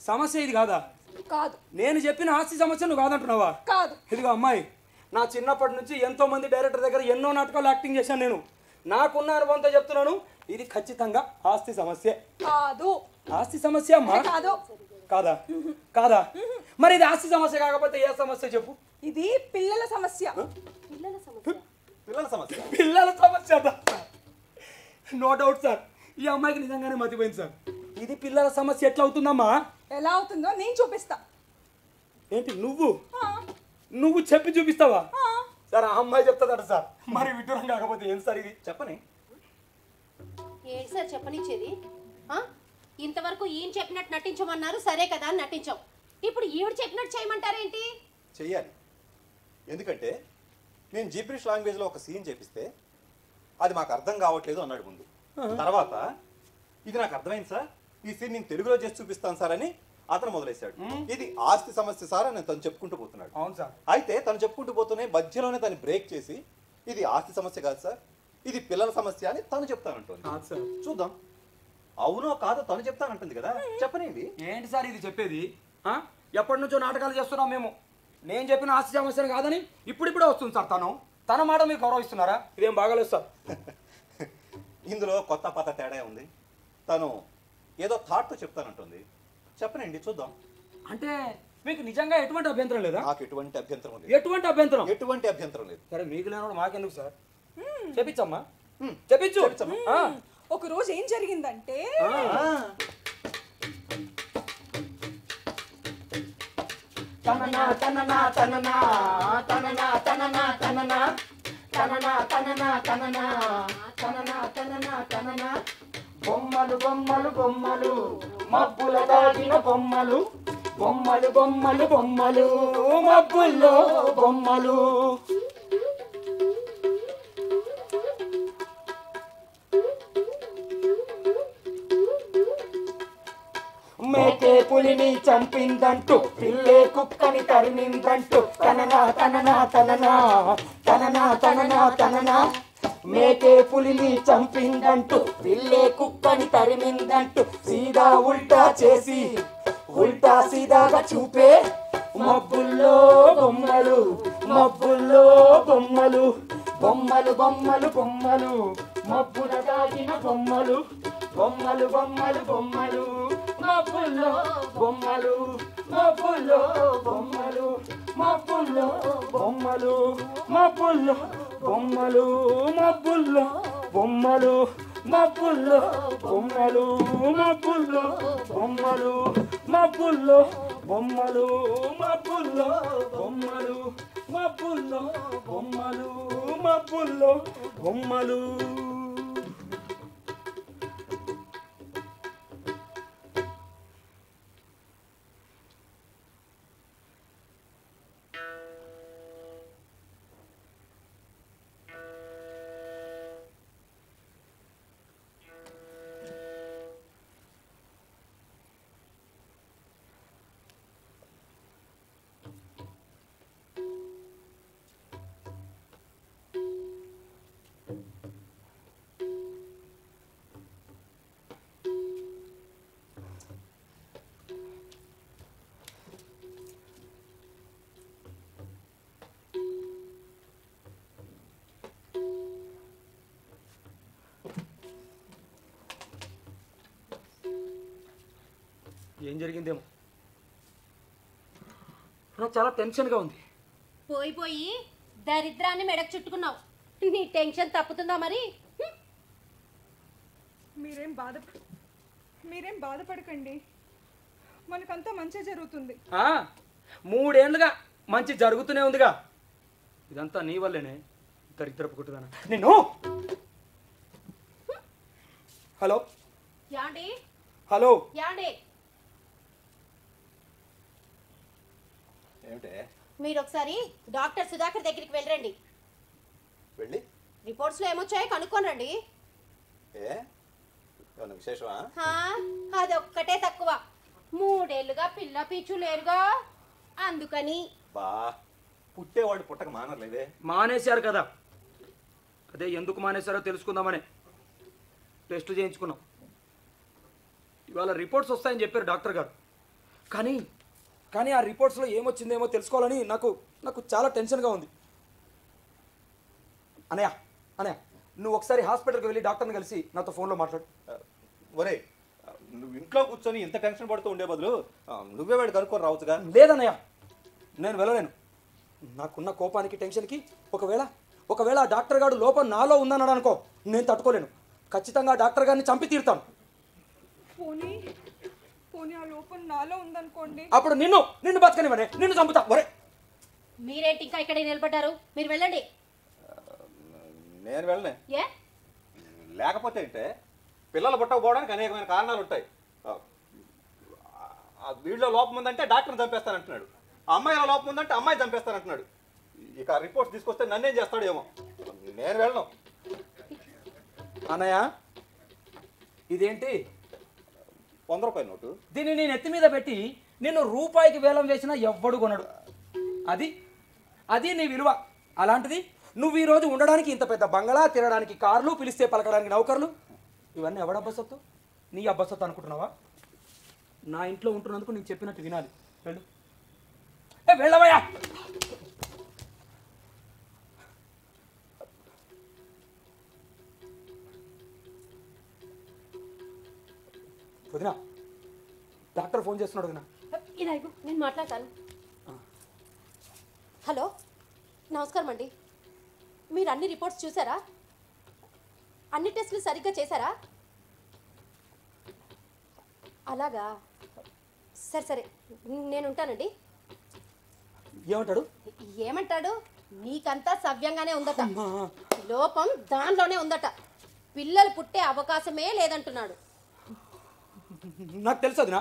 సమస్య ఇది కాదా? కాదు. నేను చెప్పిన ఆస్తి సమస్య నువ్వు కాదంటున్నావా? కాదు. ఇదిగో అమ్మాయి, నా చిన్నప్పటి నుంచి ఎంతో మంది డైరెక్టర్ దగ్గర ఎన్నో నాటకాలు యాక్టింగ్ చేశాను నేను. నాకున్న అనుభవంతో చెప్తున్నాను, ఇది ఖచ్చితంగా ఆస్తి సమస్య కాదు. ఆస్తి సమస్య అమ్మా? కాదు. కాదా? మరి ఇది ఆస్తి సమస్య కాకపోతే ఏ సమస్య చెప్పు? ఇది పిల్లల సమస్య. పిల్లల సమస్య. పిల్లల సమస్య నో డౌట్ సార్. ఈ అమ్మాయికి నిజంగానే మతిపోయింది సార్. ఇది పిల్లల సమస్య ఎట్లా అవుతుందమ్మా? ఎలా అవుతుందో నేను చూపిస్తా. ఏంటి నువ్వు ఆ, నువ్వు చెప్పి చూపిస్తావా? ఆ. సార్ ఆ అమ్మాయి చెప్తాదట సార్. మరి విడ్డూరం కాకపోతే ఏం సార్ ఇది? చెప్పని. ఏంటి సార్ చెప్పనిచ్చేది? ఆ? ఇంతవరకు ఈయన చెప్పినట్టు నటించమన్నారు, సరే కదా అని నటించాం. ఇప్పుడు ఈవిడ చెప్పినట్టు చేయమంటారేంటి? చెయ్యాలి. ఎందుకంటే నేను జిబ్రిష్ లాంగ్వేజ్లో ఒక సీన్ చేపిస్తే అది మాకు అర్థం కావట్లేదు అన్నాడు ముందు. తర్వాత ఇది నాకు అర్థమైంది సార్, ఈ సీన్ నేను తెలుగులో చేసి చూపిస్తాను సార్ అని అతను మొదలేశాడు. ఇది ఆస్తి సమస్య సార్ అని తను చెప్పుకుంటూ పోతున్నాడు. అవును సార్. అయితే తను చెప్పుకుంటూ పోతూనే మధ్యలోనే తను బ్రేక్ చేసి ఇది ఆస్తి సమస్య కాదు సార్, ఇది పిల్లల సమస్య అని తను చెప్తానంటుంది. కాదు సార్. చూద్దాం అవునో కాదో తను చెప్తానంటుంది కదా, చెప్పనేది. ఏంటి సార్ ఇది చెప్పేది? ఎప్పటి నుంచో నాటకాలు చేస్తున్నాం మేము. నేను చెప్పిన ఆస్తి సమస్యను కాదని ఇప్పుడిప్పుడే వస్తుంది సార్. తన మాట మీరు గౌరవిస్తున్నారా? ఇదేం బాగాలేదు సార్. ఇందులో కొత్త పాత తేడా ఉంది. తను ఏదో థాట్తో చెప్తానంటుంది. చెప్పనండి, చూద్దాం. అంటే మీకు నిజంగా ఎటువంటి అభ్యంతరం లేదా? నాకు ఎటువంటి అభ్యంతరం లేదు. ఎటువంటి అభ్యంతరం? ఎటువంటి అభ్యంతరం లేదు. సరే మీకు లేనోడు మాకెందుకు సార్? చెప్పించమ్మా, చెప్పించు. ఒక రోజు ఏం జరిగిందంటే తననా తననా తననా తననా తననా తననా తననా తననా తననా తననా తననా తననా బొమ్మలు బొమ్మలు బొమ్మలు మబ్బుల దాగిన బొమ్మలు బొమ్మలు బొమ్మలు బొమ్మలు మబ్బుల్లో బొమ్మలు. మేకే పులిని చంపిందంటూ పిల్లే కుక్కని తరిమిందంటూ తననా తననా తననా తననా తననా తననా మేకే పులిని చంపిందంటూ పిల్లే కుక్కని తరిమిందంటూ సీదా ఉల్టా చేసి ఉల్టా సీదాగా చూపే మబ్బుల్లో బొమ్మలు మబ్బుల్లో బొమ్మలు బొమ్మలు బొమ్మలు బొమ్మలు మబ్బుల దాగిన బొమ్మలు బొమ్మలు బొమ్మలు బొమ్మలు మబ్బుల్లో బొమ్మలు మబ్బుల్లో బొమ్మలు మబ్బుల్లో బొమ్మలు మబ్బుల్లో బొమ్మలు మబ్బుల్లో బొమ్మలు మబ్బుల్లో బొమ్మలు మబ్బుల్లో బొమ్మలు మబ్బుల్లో బొమ్మలు మబ్బుల్లో బొమ్మలు మబ్బుల్లో బొమ్మలు మబ్బుల్లో బొమ్మలు. ఏం జరిగిందేమో నాకు చాలా టెన్షన్గా ఉంది. పోయి పోయి దరిద్రాన్ని మెడకు చుట్టుకున్నావు. నీ టెన్షన్ తప్పుతుందా మరి? మీరేం బాధపడకండి, మనకంతా మంచి జరుగుతుంది. 3 ఏళ్ళుగా మంచి జరుగుతూనే ఉందిగా. ఇదంతా నీ వల్లేనే దరిద్రపు కుట్టుదానా నిన్ను. హలో యాండి హలో యాండి, ఏమిటే? మీరు ఒకసారి డాక్టర్ సుధాకర్ దగ్గరికి వెళ్ళండి. వెళ్ళి రిపోర్ట్స్లో ఏమొచ్చాయో కనుక్కొని రండి. ఏమన్నా విశేషమా? అదొక్కటే తక్కువ. 3 ఏళ్ళుగా పిల్ల పీచు లేరుగా, అందుకని. బా పుట్టేవాడు పుట్టక మానలేదే. మానేశారు కదా, అదే ఎందుకు మానేశారో తెలుసుకుందామని టెస్ట్ చేయించుకున్నాం. ఇవాళ రిపోర్ట్స్ వస్తాయని చెప్పారు డాక్టర్ గారు. కానీ ఆ రిపోర్ట్స్లో ఏమొచ్చిందేమో తెలుసుకోవాలని నాకు చాలా టెన్షన్గా ఉంది. అనయ్య నువ్వు ఒకసారి హాస్పిటల్కి వెళ్ళి డాక్టర్ని కలిసి నాతో ఫోన్లో మాట్లాడు. ఒరే, నువ్వు ఇంట్లో కూర్చొని ఇంత టెన్షన్ పడుతూ ఉండే బదులు నువ్వే వాడు కనుక్కొని రావచ్చుగా. లేదన్నయ్య, నేను వెళ్ళలేను. నాకున్న కోపానికి టెన్షన్కి ఒకవేళ ఒకవేళ ఆ డాక్టర్ గారు లోపం నాలో ఉందన్నాడు అనుకో, నేను తట్టుకోలేను. ఖచ్చితంగా ఆ డాక్టర్ గారిని చంపి తీరుతాను. పోనీ పోనీ ఆ లోపం నాలో ఉందనుకోండి, అప్పుడు నిన్ను బతకనివ్వనే, నిన్ను చంపుతా. ఒరే మీరేంటి ఇంకా ఇక్కడ నిలబడ్డారు? మీరు వెళ్ళండి. నేను వెళ్ళనే. ఏ లేకపోతే అంటే పిల్లలు పుట్టకపోవడానికి అనేకమైన కారణాలు ఉంటాయి. వీళ్ళలో లోపం ఉందంటే డాక్టర్ని చంపేస్తానంటున్నాడు, ఆ అమ్మాయిలో లోపం ఉందంటే అమ్మాయి చంపేస్తానంటున్నాడు. ఇక రిపోర్ట్స్ తీసుకొస్తే నన్నేం చేస్తాడు ఏమో. నేను వెళ్ళను. అన్నయ్య, ఇదేంటి 100 రూపాయల నోటు. దీన్ని నేను ఎత్తి మీద పెట్టి నిన్ను రూపాయికి వేలం వేసినా ఎవ్వడు కొనడు. అది నీ విలువ. అలాంటిది నువ్వు ఈరోజు ఉండడానికి ఇంత పెద్ద బంగళా, తినడానికి కార్లు, పిలిస్తే పలకడానికి నౌకర్లు, ఇవన్నీ ఎవడ అబ్బసొత్తు? నీ అబ్బసొత్తు అనుకుంటున్నావా? నా ఇంట్లో ఉంటున్నందుకు నీకు చెప్పినట్టు వినాలి. వెళ్ళు. వెళ్ళవయ్యా. వదినా, డాక్టర్ ఫోన్ చేస్తున్నాడు వదినా. ఇలా ఇవ్వు, నేను మాట్లాడతాను. హలో, నమస్కారం అండి. మీరు అన్ని రిపోర్ట్స్ చూసారా? అన్ని టెస్టులు సరిగ్గా చేశారా? అలాగా, సరే నేను ఉంటానండి. ఏమంటాడు? ఏమంటాడు? నీకంతా సవ్యంగానే ఉందట, లోపం దానిలోనే ఉందట, పిల్లలు పుట్టే అవకాశమే లేదంటున్నాడు. నాకు తెలుసు వదినా,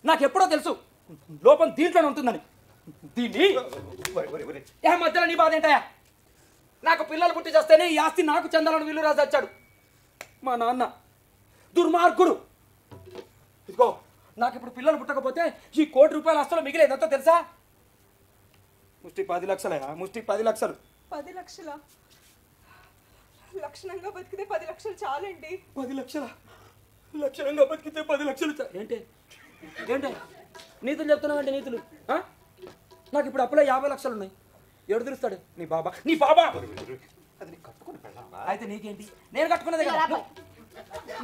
నాకు ఎప్పుడో తెలుసు లోపం దీంట్లోనే ఉంటుందని. దీన్ని ఏ మధ్యలో నీ బాధ ఏంటయా? నాకు పిల్లలు పుట్టి చేస్తేనే ఈ ఆస్తి నాకు చెందాలని వీలు రాజు వచ్చాడు. మా నాన్న దుర్మార్గుడు. ఇదిగో, నాకు ఇప్పుడు పిల్లలు పుట్టకపోతే ఈ ₹1 కోటి ఆస్తులు మిగిలేదంతా తెలుసా? ముష్టి 10 లక్షలయా, ముష్టి 10 లక్షలు. 10 లక్షల లక్షణంగా బతికితే 10 లక్షలు చాలండి. 10 లక్షల లక్షణంగా బతికితే 10 లక్షలు ఏంటి నీతులు చెప్తున్నావంటే నీతులు? నాకు ఇప్పుడు అప్పుడే 50 లక్షలు ఉన్నాయి. ఎవడు తెలుస్తాడు? నీ బాబా. అది నీకు కట్టుకుని పెళ్ళామా? అయితే నీకేంటి? నేను కట్టుకున్నదే కదా.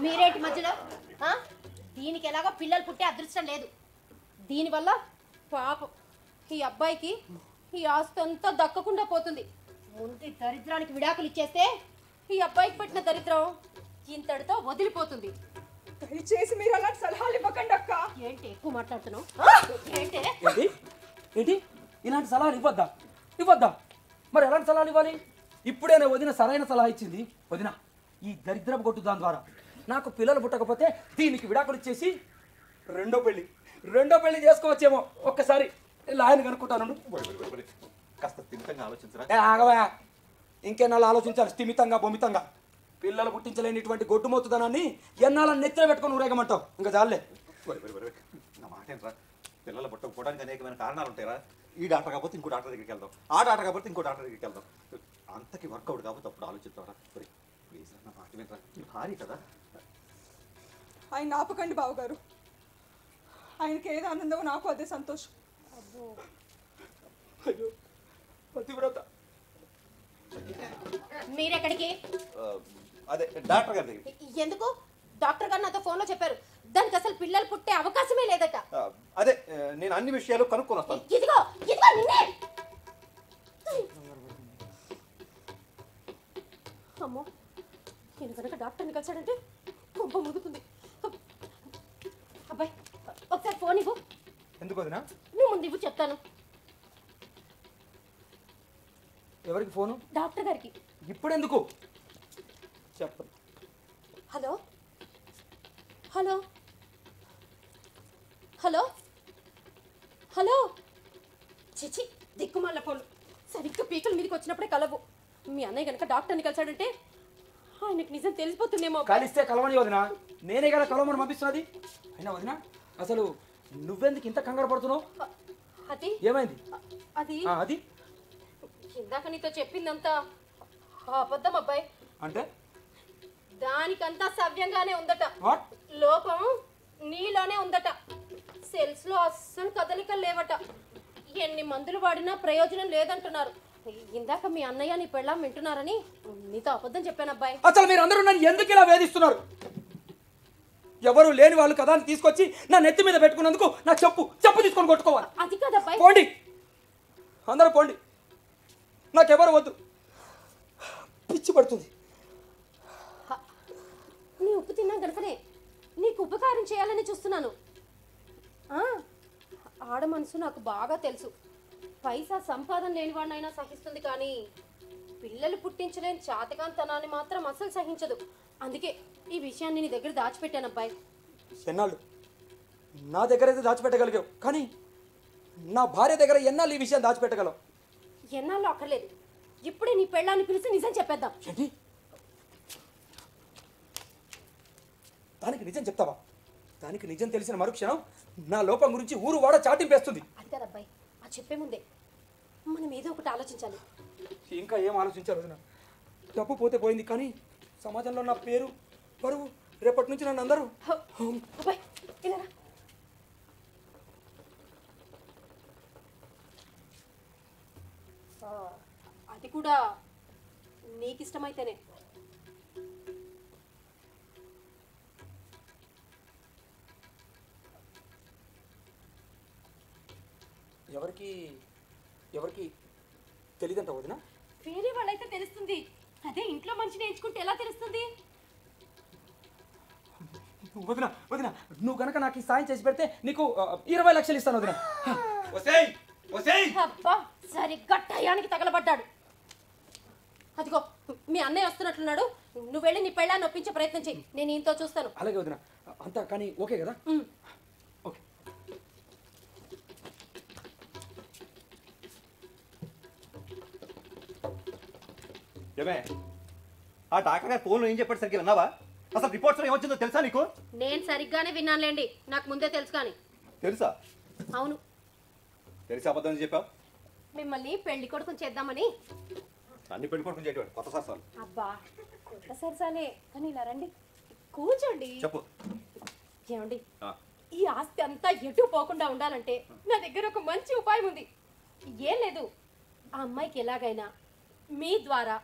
మీరేంటి మధ్యలో? దీనికి ఎలాగో పిల్లలు పుట్టే అదృష్టం లేదు. దీనివల్ల పాపం ఈ అబ్బాయికి ఈ ఆస్తి అంతా దక్కకుండా పోతుంది. ముందు దరిద్రానికి విడాకులు ఇచ్చేస్తే ఈ అబ్బాయికి పెట్టిన దరిద్రం ఇంతటితో వదిలిపోతుంది. దయచేసి మీరు అలాంటి సలహాలు ఇవ్వకండి అక్క. ఏంటి ఎక్కువ మాట్లాడుతున్నావు? ఏంటి ఏంటి ఇలాంటి సలహాలు ఇవ్వద్దా? మరి ఎలాంటి సలహాలు ఇవ్వాలి? ఇప్పుడేనే వదిన సరైన సలహా ఇచ్చింది. వదిన, ఈ దరిద్రపు కొట్టు దాని ద్వారా నాకు పిల్లలు పుట్టకపోతే దీనికి విడాకులు ఇచ్చేసి రెండో పెళ్లి చేసుకోవచ్చేమో. ఒక్కసారి లాయన కనుక్కుంటాను. కాస్త స్థిమితంగా ఆలోచించరా. ఆగవా, ఇంకెన్నాళ్ళు ఆలోచించాలి స్థిమితంగా బొమితంగా. పిల్లలు పుట్టించలేనిటువంటి గొడ్డుమొత్తుదనాన్ని ఎన్నాళ్ళని నెత్తిన పెట్టుకొని ఊరేగమంటావు? ఇంకా చాలే. నా మాట ఏంట్రా, పిల్లలు పుట్టకపోవడానికి అనేకమైన కారణాలు ఉంటాయిరా. ఈ డాక్టర్ కాకపోతే ఇంకో డాక్టర్ దగ్గరికి వెళ్దాం, ఆ డాక్టర్ కాకపోతే ఇంకో డాక్టర్ దగ్గరికి వెళ్దాం. అంతకి వర్కౌట్ కాకపోతే అప్పుడు ఆలోచిస్తారా. ప్లీజ్ నా మాట వినరా, నీ భారీ కదా. ఆయన ఆపకండి బావగారు. ఆయనకి ఏది ఆనందమో నాకు అదే సంతోషం. అయ్యో పతివ్రత. మీరెక్కడికి? అదే డాక్టర్ గారి దగ్గర. ఎందుకు? డాక్టర్ గారు నాతో ఫోన్లో చెప్పారు దానికి అసలు పిల్లలు పుట్టే అవకాశమే లేదట. అదే నేను అన్ని విషయాలు కనుక్కొని వస్తాను. ఇదిగో నిన్నే. అమ్మో, నేను కనుక డాక్టర్ని కలిసాడంటే కొంప ముదుకుంది. అబ్బాయి, ఒకసారి ఫోన్ ఇవ్వు. ఎందుకు వదినా? నువ్వు ముందు ఇవ్వు, చెప్తాను. ఎవరికి ఫోను? డాక్టర్ గారికి. ఇప్పుడెందుకు చెప్పు. Hello hello hello hello. చిచి, దిక్కుమాల ఫోన్లు సరిగ్గా పీకల మీదకి వచ్చినప్పుడే కలవు. మీ అన్నయ్య కనుక డాక్టర్ని కలిసాడంటే ఆయనకు నిజం తెలిసిపోతుందేమో. కలిస్తే కలవని వదినా, నేనే కదా కలవమని పంపిస్తున్నది. అయినా వదినా, అసలు నువ్వెందుకు ఇంత కంగారు పడుతున్నావు? అది ఏమైంది? అది ఇందాక నీతో చెప్పిందంతా అబద్ధం అబ్బాయి. అంటే దానికంతా సవ్యంగానే ఉందట. వాట్? లోపం నీలోనే ఉందట. సెల్స్ లో అస్సలు కదలికలు లేవట. ఎన్ని మందులు వాడినా ప్రయోజనం లేదంటున్నారు. ఇందాక మీ అన్నయ్య నీ పెళ్ళాం వింటున్నారని నీతో అబద్ధం చెప్పాను అబ్బాయి. అసలు మీరు అందరూ నన్ను ఎందుకు ఇలా వేధిస్తున్నారు? ఎవరు లేని వాళ్ళు కదా అని తీసుకొచ్చి నా నెత్తి మీద పెట్టుకున్నందుకు నా చెప్పు తీసుకొని కొట్టుకోవాలి. అది కాదబ్బాయి. పోండి, అందరూ పోండి, నాకెవరు వద్దు. పిచ్చి పడుతుంది. నీ ఉప్పు తిన్నా గనుకనే నీకు ఉపకారం చేయాలని చూస్తున్నాను. ఆడ మనసు నాకు బాగా తెలుసు. పైసా సంపాదన లేనివాడినైనా సహిస్తుంది, కానీ పిల్లలు పుట్టించలేని చాతకాంతనాన్ని మాత్రం అస్సలు సహించదు. అందుకే ఈ విషయాన్ని నీ దగ్గర దాచిపెట్టాను అబ్బాయి. ఎన్నాళ్ళు నా దగ్గర అయితే దాచిపెట్టగలిగావు, కానీ నా భార్య దగ్గర ఎన్నాళ్ళు ఈ విషయం దాచిపెట్టగలవు? ఎన్నాళ్ళు అక్కర్లేదు, ఇప్పుడే నీ పెళ్ళాన్ని పిలిచి నిజం చెప్పేద్దాం. ఏంటి? దానికి నిజం చెప్తావా? దానికి నిజం తెలిసిన మరుక్షణం నా లోపం గురించి ఊరు వాడ చాటింపేస్తుంది. అది కాదు అబ్బాయి, ఆ చెప్పే ముందే మనం ఏదో ఒకటి ఆలోచించాలి. ఇంకా ఏం ఆలోచించారు వదిన? డబ్బు పోతే పోయింది, కానీ సమాజంలో నా పేరు పరువు రేపటి నుంచి నన్ను అందరూ అబ్బాయి ఇలా రా. అది కూడా నీకు ఇష్టమైతేనే. ఎవరికి ఎవరికి తెలియదంట వదిన? వేరే వాళ్ళైతే తెలుస్తుంది, అదే ఇంట్లో మనిషిని ఎంచుకుంటే ఎలా తెలుస్తుంది? వదిన వదిన, నువ్వు కనుక నాకు ఈ సాయం చేసి పెడితే నీకు 20 లక్షలు ఇస్తాను వదిన. వసేయ్ వసేయ్. అబ్బా, సరిగ్గా టయానికి తగలబడ్డాడు. అదిగో మీ అన్నయ్య వస్తున్నట్లున్నాడు. నువ్వు వెళ్ళి నీ పెళ్ళాన్ని ఒప్పించే ప్రయత్నం చెయ్యి, నేను ఈయనతో చూస్తాను. అలాగే వదిన, అంతా కానీ ఓకే కదా? ఓకే. ఏమే, ఆ డాక్టర్ గారు ఫోన్లో ఏం చెప్పాడు సరిగ్గా విన్నావా? అసలు రిపోర్ట్స్లో ఏమొచ్చిందో తెలుసా నీకు? నేను సరిగ్గానే విన్నానులేండి, నాకు ముందే తెలుసు. కానీ తెలుసా? అవును, తెలిసి అబద్ధం చెప్పావు. మిమ్మల్ని పెళ్లి కొడుకుని చేద్దామని. అన్ని పెళ్లి కొడుకుని చేయటం కొత్త సరసాలు. అబ్బా, కొత్త సరసాలే, కానీ ఇలా రండి, కూర్చోండి. చెప్పు. ఏమండి, ఈ ఆస్తి అంతా ఎటు పోకుండా ఉండాలంటే నా దగ్గర ఒక మంచి ఉపాయం ఉంది. ఏం లేదు, ఆ అమ్మాయికి ఎలాగైనా మీ ద్వారా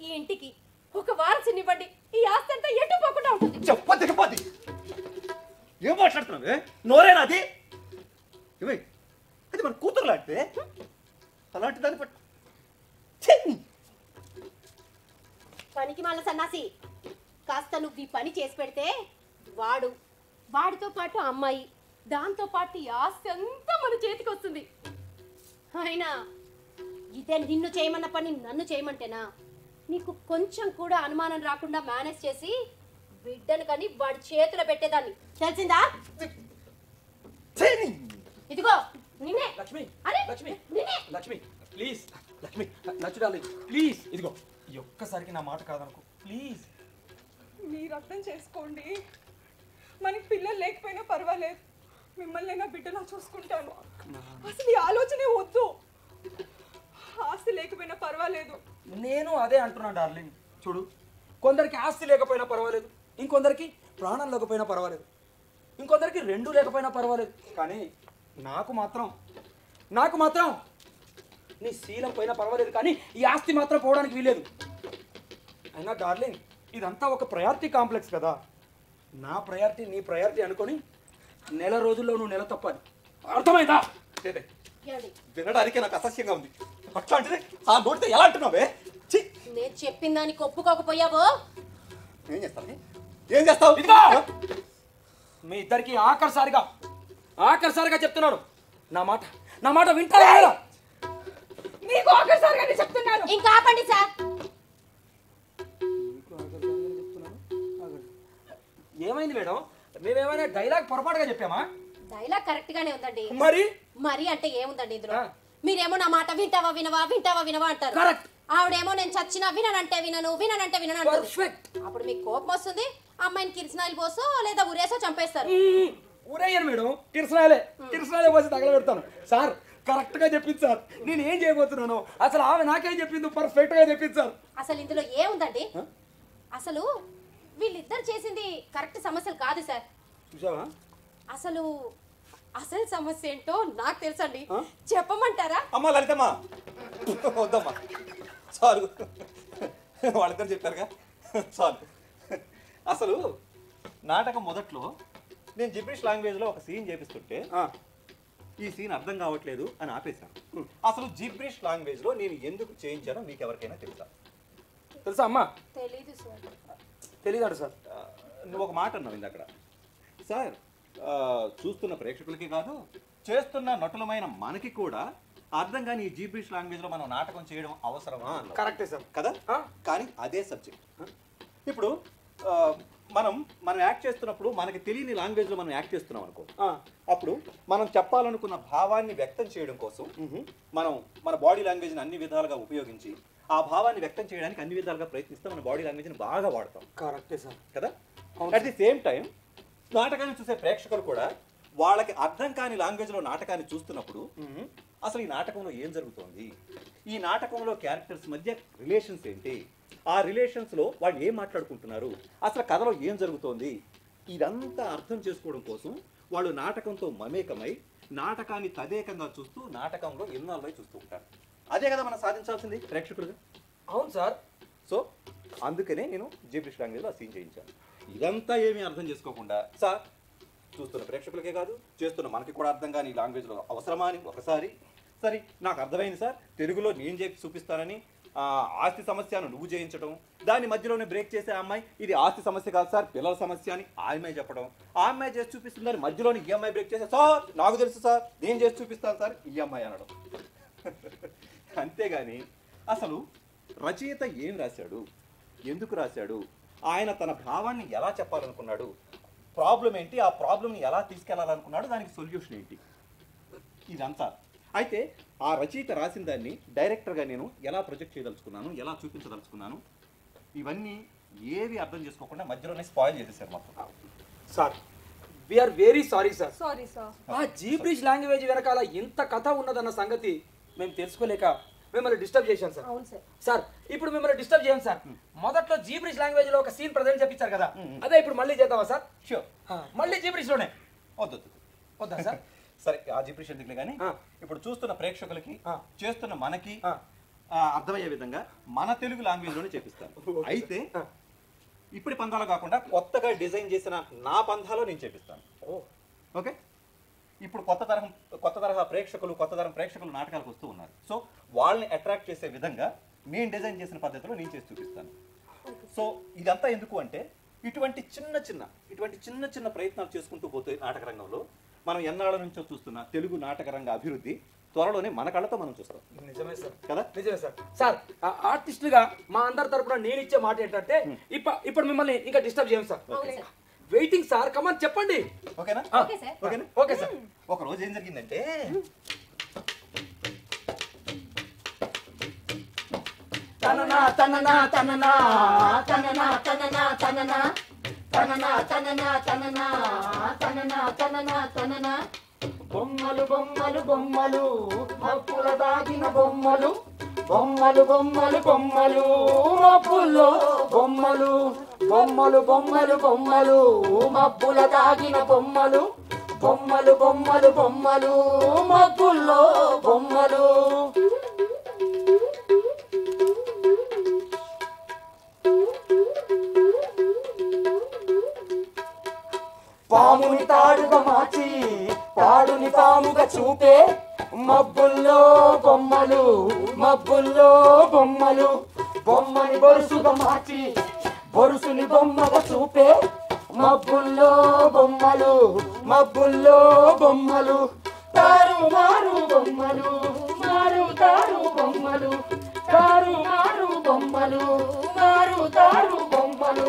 ఈ ఇంటికి ఒక వారసునివ్వండి, ఈ ఆస్తి అంతా ఎటు పోకుండా ఉంటుంది. చెప్పది చెప్పది. ఏం మాట్లాడుతున్నావే? నోరేనా అది? ఏమై, అది మన కూతురు లాంటిదే. అలాంటి దాన్ని పట్టు పనికి మాల సన్నాసి, కాస్త నువ్వు ఈ పని చేసి పెడితే వాడితో పాటు అమ్మాయి, దాంతో పాటు ఈ ఆస్తి అంతా మన చేతికి వస్తుంది. అయినా ఇదే నిన్ను చేయమన్న పని నన్ను చేయమంటేనా? నీకు కొంచెం కూడా అనుమానం రాకుండా మేనేజ్ చేసి బిడ్డను కానీ వాడి చేతిలో పెట్టేదాన్ని, తెలిసిందా? ఇదిగో నిన్నే. లక్ష్మి అరే, లక్ష్మి నిన్నే. లక్ష్మి ప్లీజ్, లక్ష్మి నచ్చుడాలి ప్లీజ్, ఇదిగో ఈ ఒక్కసారికి నా మాట కాదనుకో ప్లీజ్. మీరు అర్థం చేసుకోండి. మనకి పిల్లలు లేకపోయినా పర్వాలేదు, మిమ్మల్ని నా బిడ్డలా చూసుకుంటాను. అసలు ఈ ఆలోచనే వద్దు. ఆస్తి లేకపోయినా పర్వాలేదు. నేను అదే అంటున్నాను డార్లింగ్. చూడు, కొందరికి ఆస్తి లేకపోయినా పర్వాలేదు, ఇంకొందరికి ప్రాణం లేకపోయినా పర్వాలేదు, ఇంకొందరికి రెండు లేకపోయినా పర్వాలేదు, కానీ నాకు మాత్రం నీ శీలం పోయినా పర్వాలేదు, కానీ ఈ ఆస్తి మాత్రం పోవడానికి వీలేదు. అయినా డార్లింగ్, ఇదంతా ఒక ప్రయారిటీ కాంప్లెక్స్ కదా. నా ప్రయారిటీ నీ ప్రయారిటీ అనుకొని నెల రోజుల్లో నువ్వు నెల తప్పాలి, అర్థమైందా? వినడానికి నాకు అసహ్యంగా ఉంది. అట్లాంటిది ఆ నోటితో ఎలా అంటున్నావే? నేను చెప్పిన దానికి ఒప్పుకోకపోయావో ఏం చేస్తావు? ఇదిగో మీ ఇద్దరికి ఆఖరిసారిగా చెప్తున్నాను, నా మాట వింటారా? నీకు ఒకసారిగానే చెప్తున్నాను. ఇంకా ఆపండి సార్. ఏమైంది మేడం? మేమేమైనా డైలాగ్ పొరపాటుగా చెప్పామా? డైలాగ్ కరెక్ట్ గానే ఉందండి. మరి అంటే ఏముందండి ఇందులో? మీరేమో నా మాట వింటావా వినవా అంటారు. కరెక్ట్. ఆవిడేమో నేను చచ్చినా విననంటే వినను అంటారు. అప్పుడు మీకు కోపం వస్తుంది, అమ్మాయిని కిరసనాయిలు పోసో లేదా ఉరేసో చంపేస్తారు. ఊరేయను మేడం, కిరసనాయలే పోసి తగలబెడతాను. సార్ కరెక్ట్ గా చెప్పింది సార్, నేను ఏం చేయబోతున్నాను అసలు ఆమె నాకేం చెప్పింది పర్ఫెక్ట్ గా చెప్పింది సార్. అసలు ఇందులో ఏముందండి? అసలు వీళ్ళిద్దరు చేసింది కరెక్ట్ సమస్యలు కాదు సార్. చూసావా? అసలు సమస్య ఏంటో నాకు తెలుసండి, చెప్పమంటారా? అమ్మా లలితమ్మ, వద్దమ్మా, చాలు, వాళ్ళిద్దరు చెప్పారుగా, చాలు. అసలు నాటకం మొదట్లో నేను జిబ్రిష్ లాంగ్వేజ్లో ఒక సీన్ చేపిస్తుంటే ఈ సీన్ అర్థం కావట్లేదు అని ఆపేశాను. అసలు జిబ్రిష్ లాంగ్వేజ్లో నేను ఎందుకు చేయించానో మీకు ఎవరికైనా తెలుసా? తెలుసా అమ్మా? తెలీదు సార్. తెలియదు సార్. నువ్వు ఒక మాట అన్నావు ఇందాక సార్. చూస్తున్న ప్రేక్షకులకి కాదు, చేస్తున్న నటులమైన మనకి కూడా అర్థం కాని ఈ జీబ్రిష్ లాంగ్వేజ్లో మనం నాటకం చేయడం అవసరమా? కరెక్టే సార్ కదా. కానీ అదే సబ్జెక్ట్. ఇప్పుడు మనం యాక్ట్ చేస్తున్నప్పుడు మనకి తెలియని లాంగ్వేజ్లో మనం యాక్ట్ చేస్తున్నాం అనుకో, అప్పుడు మనం చెప్పాలనుకున్న భావాన్ని వ్యక్తం చేయడం కోసం మనం మన బాడీ లాంగ్వేజ్ని అన్ని విధాలుగా ఉపయోగించి ఆ భావాన్ని వ్యక్తం చేయడానికి అన్ని విధాలుగా ప్రయత్నిస్తాం. మన బాడీ లాంగ్వేజ్ని బాగా వాడతాం. కరెక్టే సార్. కదా. అట్ ది సేమ్ టైం నాటకాన్ని చూసే ప్రేక్షకులు కూడా వాళ్ళకి అర్థం కాని లాంగ్వేజ్లో నాటకాన్ని చూస్తున్నప్పుడు అసలు ఈ నాటకంలో ఏం జరుగుతోంది, ఈ నాటకంలో క్యారెక్టర్స్ మధ్య రిలేషన్స్ ఏంటి, ఆ రిలేషన్స్లో వాళ్ళు ఏం మాట్లాడుకుంటున్నారు, అసలు కథలో ఏం జరుగుతోంది, ఇదంతా అర్థం చేసుకోవడం కోసం వాళ్ళు నాటకంతో మమేకమై నాటకాన్ని తదేకంగా చూస్తూ నాటకంలో ఇన్నాళ్ళై చూస్తూ ఉంటారు. అదే కదా మనం సాధించాల్సింది ప్రేక్షకులుగా. అవును సార్. సో అందుకనే నేను జీబ్రిష్ లాంగ్వేజ్లో సీన్ చేయించాను. ఇదంతా ఏమీ అర్థం చేసుకోకుండా సార్ చూస్తున్న ప్రేక్షకులకే కాదు, చేస్తున్న మనకి కూడా అర్థం కాని లాంగ్వేజ్లో అవసరమా అని ఒకసారి సరే నాకు అర్థమైంది సార్, తెలుగులో నేను చేసి చూపిస్తానని ఆస్తి సమస్యను నువ్వు చేయించడం, దాని మధ్యలోనే బ్రేక్ చేసే అమ్మాయి ఇది ఆస్తి సమస్య కాదు సార్ పిల్లల సమస్య అని ఆ అమ్మాయి చెప్పడం, ఆ అమ్మాయి చేసి చూపిస్తుందని మధ్యలోని ఈ అమ్మాయి బ్రేక్ చేసే సార్ నాకు తెలుసు సార్ నేను చేసి చూపిస్తాను సార్ ఈ అమ్మాయి అనడం. అంతేగాని అసలు రచయిత ఏం రాశాడు, ఎందుకు రాశాడు, ఆయన తన భావాన్ని ఎలా చెప్పాలనుకున్నాడు, ప్రాబ్లం ఏంటి, ఆ ప్రాబ్లంని ఎలా తీసుకెళ్లాలనుకున్నాడు, దానికి సొల్యూషన్ ఏంటి, ఇదంతా. అయితే ఆ రచయిత రాసిన దాన్ని డైరెక్టర్గా నేను ఎలా ప్రొజెక్ట్ చేయదలుచుకున్నాను, ఎలా చూపించదలుచుకున్నాను, ఇవన్నీ ఏవి అర్థం చేసుకోకుండా మధ్యలోనే స్పాయిల్ చేసేసారు మొత్తం. Sir we're very sorry sir. Sorry sir. ఆ జీబ్రిష్ లాంగ్వేజ్ వెనకాల ఇంత కథ ఉన్నదన్న సంగతి మేము తెలుసుకోలేక మిమ్మల్ని డిస్టర్బ్ చేశాం సార్. అవును సార్. సార్ ఇప్పుడు మిమ్మల్ని డిస్టర్బ్ చేయం సార్. మొదట్లో జీబ్రిష్ లాంగ్వేజ్ లో ఒక సీన్ ప్రజెంట్ చెప్పించారు కదా, అదే ఇప్పుడు మళ్ళీ చేద్దామా సార్? షూర్. మళ్ళీ జీబ్రిష్ లోనే వద్దు వద్దా సార్? సరే ఆ జీబ్రిష్ ఎందుకులే కానీ ఇప్పుడు చూస్తున్న ప్రేక్షకులకి చేస్తున్న మనకి అర్థమయ్యే విధంగా మన తెలుగు లాంగ్వేజ్ లోనే చేపిస్తాను. అయితే ఇప్పుడు పందాలు కాకుండా కొత్తగా డిజైన్ చేసిన నా పంథాలో నేను చేపిస్తాను. ఓకే. ఇప్పుడు కొత్త తరహా ప్రేక్షకులు కొత్త తరం ప్రేక్షకులు నాటకాలకు వస్తూ ఉన్నారు. సో వాళ్ళని అట్రాక్ట్ చేసే విధంగా నేను డిజైన్ చేసిన పద్ధతిలో నేను చేసి చూపిస్తాను. సో ఇదంతా ఎందుకు అంటే ఇటువంటి చిన్న చిన్న ప్రయత్నాలు చేసుకుంటూ పోతే నాటక రంగంలో మనం ఎన్నాళ్ళ నుంచో చూస్తున్న తెలుగు నాటక రంగ అభివృద్ధి త్వరలోనే మన కళ్ళతో మనం చూస్తాం. నిజమే సార్. కదా. నిజమే సార్. సార్ ఆర్టిస్టులుగా మా అందరి తరపున నేను ఇచ్చే మాట ఏంటంటే ఇప్పుడు మిమ్మల్ని ఇంకా డిస్టర్బ్ చేయం సార్. వెయిటింగ్ సార్, కమాన్ చెప్పండి. ఓకేనా? Okay sir. ఓకేనా? Okay sir. ఒక రోజు ఏం జరిగిందంటే తననా తననా తననా తననా తననా తననా తననా తననా తననా తననా తననా తననా బొమ్మలు బొమ్మలు బొమ్మలు మబ్బుల దాగిన బొమ్మలు బొమ్మలు బొమ్మలు బొమ్మలు మబ్బుల్లో బొమ్మలు బొమ్మలు బొమ్మలు బొమ్మలు మబ్బుల దాగిన బొమ్మలు బొమ్మలు బొమ్మలు బొమ్మలు మబ్బుల్లో బొమ్మలు. పాముని తాడుగా మార్చి తాడుని పాముగా చూపే మబ్బుల్లో బొమ్మలు మబ్బుల్లో బొమ్మలు. బొమ్మని బొరుసుగా మార్చి బొరుసుని బొమ్మగా చూపే మబ్బుల్లో బొమ్మలు మబ్బుల్లో బొమ్మలు. తారు మారు బొమ్మలు మారు తారు బొమ్మలు తారు మారు బొమ్మలు మారు తారు బొమ్మలు.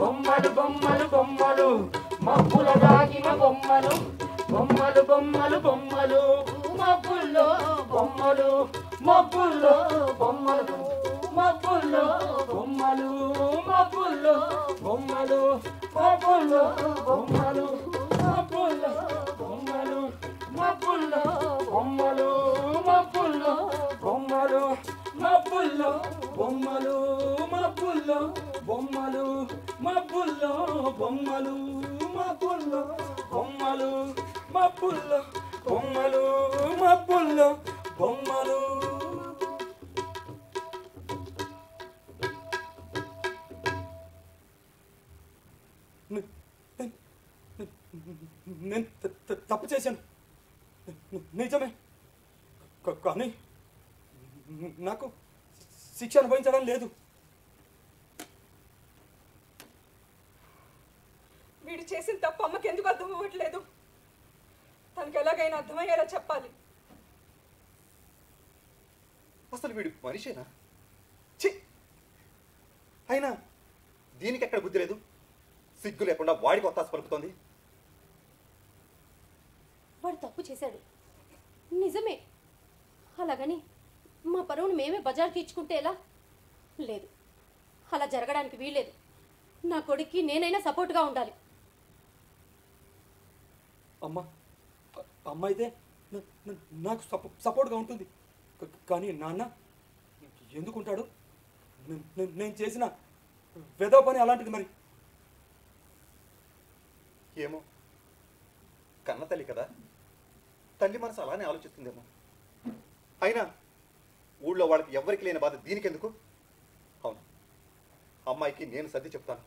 బొమ్మలు బొమ్మలు బొమ్మలు మబ్బుల దాగిన బొమ్మలు బొమ్మలు బొమ్మలు బొమ్మలు మబ్బుల్లో బొమ్మలు మబ్బుల్లో బొమ్మలు మబ్బుల్లో బొమ్మలు మబ్బుల్లో బొమ్మలు మబ్బుల్లో బొమ్మలు మబ్బుల్లో బొమ్మలు మబ్బుల్లో బొమ్మలు మబ్బుల్లో బొమ్మలు మబ్బుల్లో బొమ్మలు మబ్బుల్లో బొమ్మలు మబ్బుల్లో బొమ్మలు మబ్బుల్లో బొమ్మలు మబ్బుల్లో బొమ్మలు మబ్బుల్లో బొమ్మలు. నేను తప్పు చేశాను నిజమే, కానీ నాకు శిక్ష అనుభవించడం లేదు. చేసిన తప్పు అమ్మకి ఎందుకు అర్థం అవ్వట్లేదు? తనకి ఎలాగైనా అర్థమయ్యేలా చెప్పాలి. అసలు వీడు మనిషేనా? ఛీ! అయినా దీనికి ఎక్కడ బుద్ధి లేదు? సిగ్గు లేకుండా వాడికి ఒత్తాసు పలుకుతోంది. వాడు తప్పు చేశాడు, నిజమే. అలాగని మా పరువును మేమే బజార్కి ఇచ్చుకుంటే ఎలా? లేదు, అలా జరగడానికి వీల్లేదు. నా కొడుక్కి నేనైనా సపోర్ట్గా ఉండాలి. అమ్మ అయితే నాకు సపోర్ట్గా ఉంటుంది. కానీ నాన్న ఎందుకుంటాడు? నేను చేసిన వెధవ పని అలాంటిది. మరి ఏమో, కన్న తల్లి కదా, తల్లి మనసు అలానే ఆలోచిస్తుందేమో. అయినా ఊళ్ళో వాళ్ళకి ఎవ్వరికి లేని బాధ దీనికెందుకు? అవును, అమ్మాయికి నేను సర్ది చెప్తాను.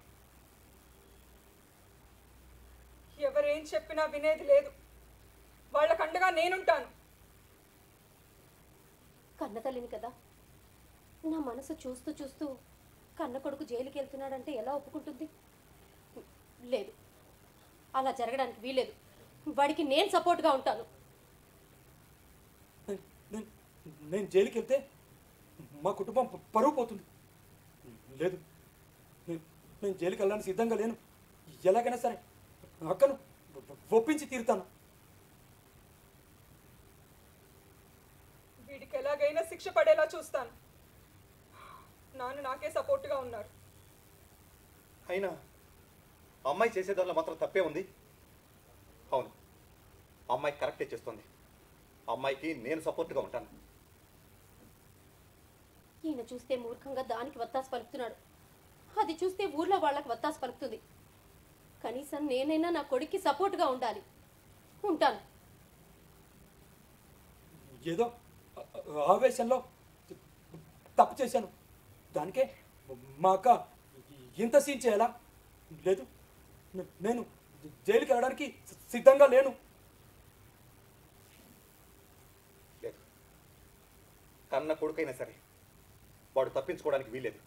ఎవరేం చెప్పినా వినేది లేదు. వాళ్ళకండగా నేనుంటాను. కన్న తల్లిని కదా, నా మనసు చూస్తూ చూస్తూ కన్న కొడుకు జైలుకి వెళ్తున్నాడంటే ఎలా ఒప్పుకుంటుంది? లేదు, అలా జరగడానికి వీలేదు. వాడికి నేను సపోర్ట్గా ఉంటాను. నేను జైలుకి వెళ్తే మా కుటుంబం పరువు పోతుంది. లేదు, నేను జైలుకి వెళ్ళడానికి సిద్ధంగా లేను. ఎలాగైనా సరే అక్కను ఒప్పించి తీరుతాను. వీడికి ఎలాగైనా శిక్ష పడేలా చూస్తాను. నాన్న నాకే సపోర్ట్గా ఉన్నారు. అయినా అమ్మాయి చేసేదానిలో మాత్రం తప్పే ఉంది. అవును, అమ్మాయి కరెక్టే చేస్తుంది. అమ్మాయికి నేను సపోర్ట్గా ఉంటాను. ఈయన చూస్తే మూర్ఖంగా దానికి వత్తాసు పలుకుతున్నాడు, అది చూస్తే ఊర్లో వాళ్ళకి వత్తాసు పలుకుతుంది. కనీసం నేనైనా నా కొడుక్కి సపోర్ట్గా ఉండాలి. ఉంటాను. ఏదో ఆవేశంలో తప్పు చేశాను, దానికే మా అక్క ఇంత సీన్ చేయాలా? లేదు, నేను జైలుకి వెళ్ళడానికి సిద్ధంగా లేను. లేదు, కన్న కొడుకైనా సరే వాడు తప్పించుకోవడానికి వీల్లేదు.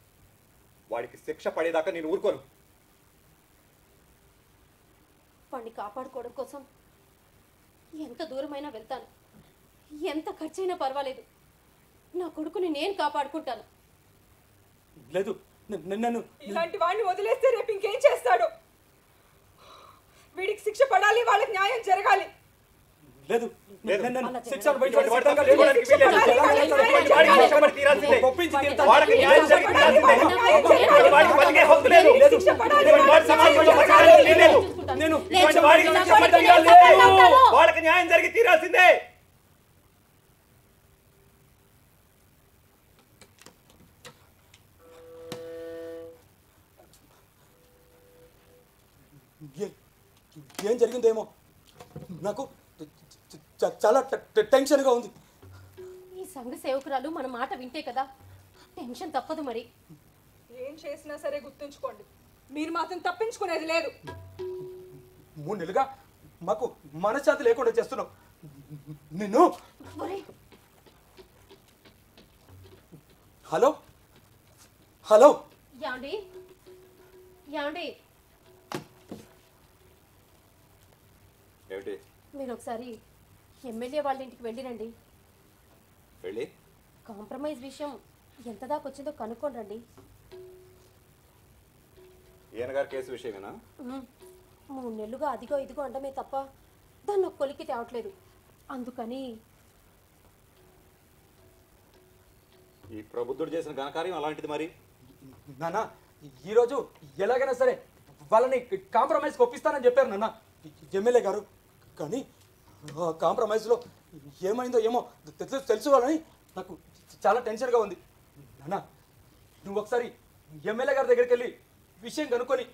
వాడికి శిక్ష పడేదాకా నేను ఊరుకోను. వాడిని కాపాడుకోవడం కోసం ఎంత దూరమైనా వెళ్తాను, ఎంత ఖర్చైనా పర్వాలేదు. నా కొడుకుని నేను కాపాడుకుంటాను. లేదు, నన్ను ఇలాంటి వాడిని వదిలేస్తే రేపు ఇంకేం చేస్తాడు? వీడికి శిక్ష పడాలి, వాళ్ళకి న్యాయం జరగాలి. లేదు, లేదు. నన్ను శిక్షను బయట వాడు సిద్ధంగా తప్పించుకోవడానికి లేను. వీల్లేదు. వాడికి శిక్ష పడి తీరాల్సిందే. ఒప్పించి తీరుతాను. వాడికి న్యాయం జరిగి తీరాల్సిందే. ఇటువంటి వాడికి బతికే హక్కు లేదు. ఇటువంటి వాడి సమాజంలో బతకడానికి వీల్లేదు. నేను ఇటువంటి వాడికి శిక్ష పడి నేను తీరాల్సిందే. సపోర్ట్ అవుతాను. వాళ్ళకి న్యాయం జరిగి తీరాల్సిందే. ఏం జరిగిందేమో నాకు చాలా టెన్షన్గా ఉంది. ఈ సంఘ సేవకురాలు మన మాట వింటే కదా టెన్షన్ తప్పదు. మరి ఏం చేసినా సరే గుర్తుంచుకోండి, మీరు మాత్రం తప్పించుకునేది లేదు. 3 నెలలుగా మాకు మనశ్శాంతి లేకుండా చేస్తున్నావు. నిన్ను ఒరేయ్, హలో హలో యాండి యాండి, ఏమిటి? మీరు ఒకసారి ఎమ్మెల్యే వాళ్ళ ఇంటికి వెళ్ళిరండి. వెళ్ళి కాంప్రమైజ్ విషయం ఎంత దాకా వచ్చిందో కనుక్కోండి రండి. ఈయన గారి కేసు విషయమేనా? 3 నెలలుగా అదిగో ఇదిగో అండమే తప్ప దాన్ని ఒక కొలికి తేవట్లేదు. అందుకని ఈ ప్రబుద్ధుడు చేసిన ఘనకార్యం అలాంటిది. మరి నాన్న ఈరోజు ఎలాగైనా సరే వాళ్ళని కాంప్రమైజ్కి ఒప్పిస్తానని చెప్పారు నాన్న ఎమ్మెల్యే గారు. కానీ ఆ కాంప్రమైజ్లో ఏమైందో ఏమో తెలుసుకోవాలని నాకు చాలా టెన్షన్గా ఉంది. నాన్న నువ్వు ఒకసారి ఎమ్మెల్యే గారి దగ్గరికి వెళ్ళి విషయం కనుక్కొని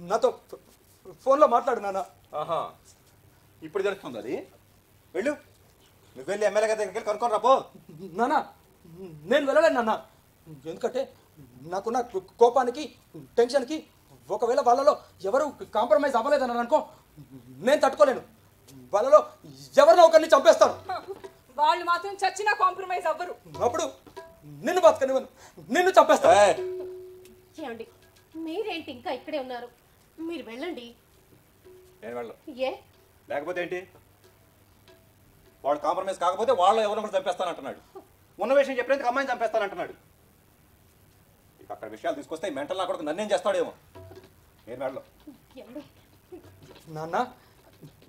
నాతో ఫోన్లో మాట్లాడు నాన్న. ఆహా, ఇప్పుడు తెలుస్తుంది అది. వెళ్ళు, నువ్వు వెళ్ళి ఎమ్మెల్యే గారి దగ్గరికి వెళ్ళి కనుక్కొని రాపో. నాన్న నేను వెళ్ళలేను నాన్న, ఎందుకంటే నాకున్న కోపానికి టెన్షన్కి ఒకవేళ వాళ్ళలో ఎవరు కాంప్రమైజ్ అవ్వలేదని అనుకో నేను తట్టుకోలేను. వాళ్ళలో ఎవరినో ఒకరిని చంపేస్తాను. వాళ్ళు మాత్రం చచ్చినా కాంప్రమైజ్ అవ్వరు. అప్పుడు నిన్ను బతకనివ్వను, నిన్ను చంపేస్తాను. ఏమండి మీరేంటి ఇంకా ఇక్కడే ఉన్నారు? మీరు వెళ్ళండి. నేను వెళ్ళను. ఏ లేకపోతే ఏంటి? వాడు కాంప్రమైజ్ కాకపోతే వాళ్ళు ఎవరిని కూడా చంపేస్తానంటున్నాడు. ఉన్న విషయం చెప్పేందుకు అమ్మాయిని చంపేస్తానంటున్నాడు. ఇక అక్కడ విషయాలు తీసుకొస్తే ఈ మెంటల్ నా కొడుకు నన్నేం చేస్తాడేమో. నేను వెళ్ళను. ఏమండి? నాన్న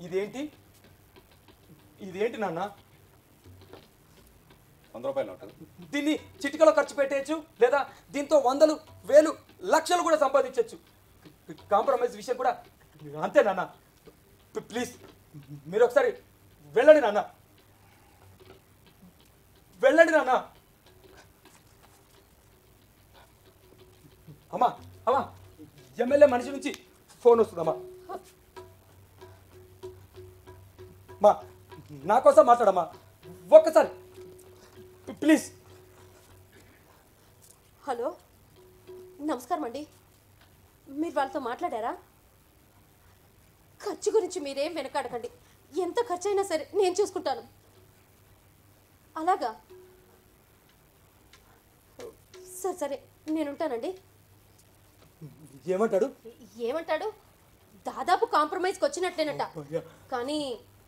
ఇదేంటి ఇదేంటి నాన్న? 100 రూపాయలు ఉంటుంది. దీన్ని చిటికలో ఖర్చు పెట్టేయచ్చు, లేదా దీంతో వందలు వేలు లక్షలు కూడా సంపాదించవచ్చు. కాంప్రమైజ్ విషయం కూడా అంతే నాన్న. ప్లీజ్ మీరు ఒకసారి వెళ్ళండి నాన్న, వెళ్ళండి నాన్న. అమ్మా అమ్మా ఎమ్మెల్యే మనిషి నుంచి ఫోన్ వస్తుందమ్మా. మా నా కోసం మాట్లాడమ్మా ఒక్కసారి ప్లీజ్. హలో, నమస్కారం అండి. మీరు వాళ్ళతో మాట్లాడారా? ఖర్చు గురించి మీరేం వెనకాడకండి. ఎంత ఖర్చు అయినా సరే నేను చూసుకుంటాను. అలాగా? సరే సరే, నేనుంటానండి. ఏమంటాడు? ఏమంటాడు? దాదాపు కాంప్రమైజ్కి వచ్చినట్లేనట. కానీ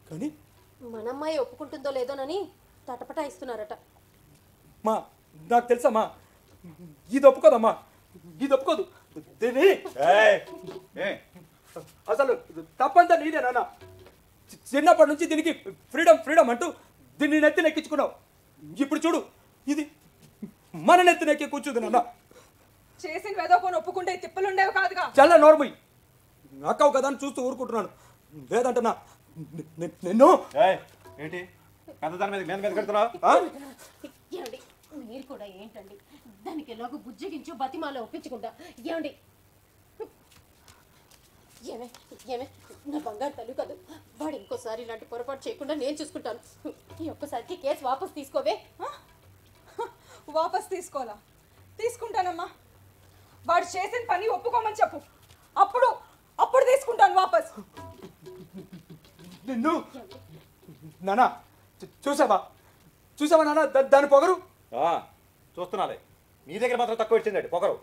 కానీ మన అమ్మాయి ఒప్పుకుంటుందో లేదోనని తటపటాయిస్తున్నారట. మా నాకు తెలుసమ్మా, ఇది ఒప్పుకోదమ్మా, ఇది ఒప్పుకోదు. దీన్ని అసలు తప్పంతా నీదే నాన్న. చిన్నప్పటి నుంచి దీనికి ఫ్రీడమ్ ఫ్రీడమ్ అంటూ దీన్ని నెత్తిన ఎక్కించుకున్నావు. ఇప్పుడు చూడు, ఇది మన నెత్తిన ఎక్కి కూర్చుంది నాన్న. చేసిన వెదోకొని ఒప్పుకుంటే తిప్పలు ఉండేవి కాదుగా. చాలా నోర్మల్ అక్కవు కదా అని చూస్తూ ఊరుకుంటున్నాను. లేదంటున్నా నిన్ను. ఏంటి పెద్ద దాని మీద మీద కడుతున్నావు? ఏమండి, మీరు కూడా ఏంటండి? దానికి ఎలాగో బుజ్జగించో బతిమాల ఒప్పించకుండా. ఏమండి, ఏమే ఏమే నా బంగారు తల్లి కాదు. వాడు ఇంకోసారి ఇలాంటి పొరపాటు చేయకుండా నేను చూసుకుంటాను. ఈ ఒక్కసారికి కేసు వాపస్ తీసుకోవే. వాపస్ తీసుకోవాలా? తీసుకుంటానమ్మా. వాడు చేసిన పని ఒప్పుకోమని చెప్పు, అప్పుడు అప్పుడు తీసుకుంటాను వాపస్. నిన్ను నానా చూసావా చూసావా నాన్న దాని పొగరు? చూస్తున్నాలే, నీ దగ్గర మాత్రం తక్కువ ఇచ్చిందండి పొగరు.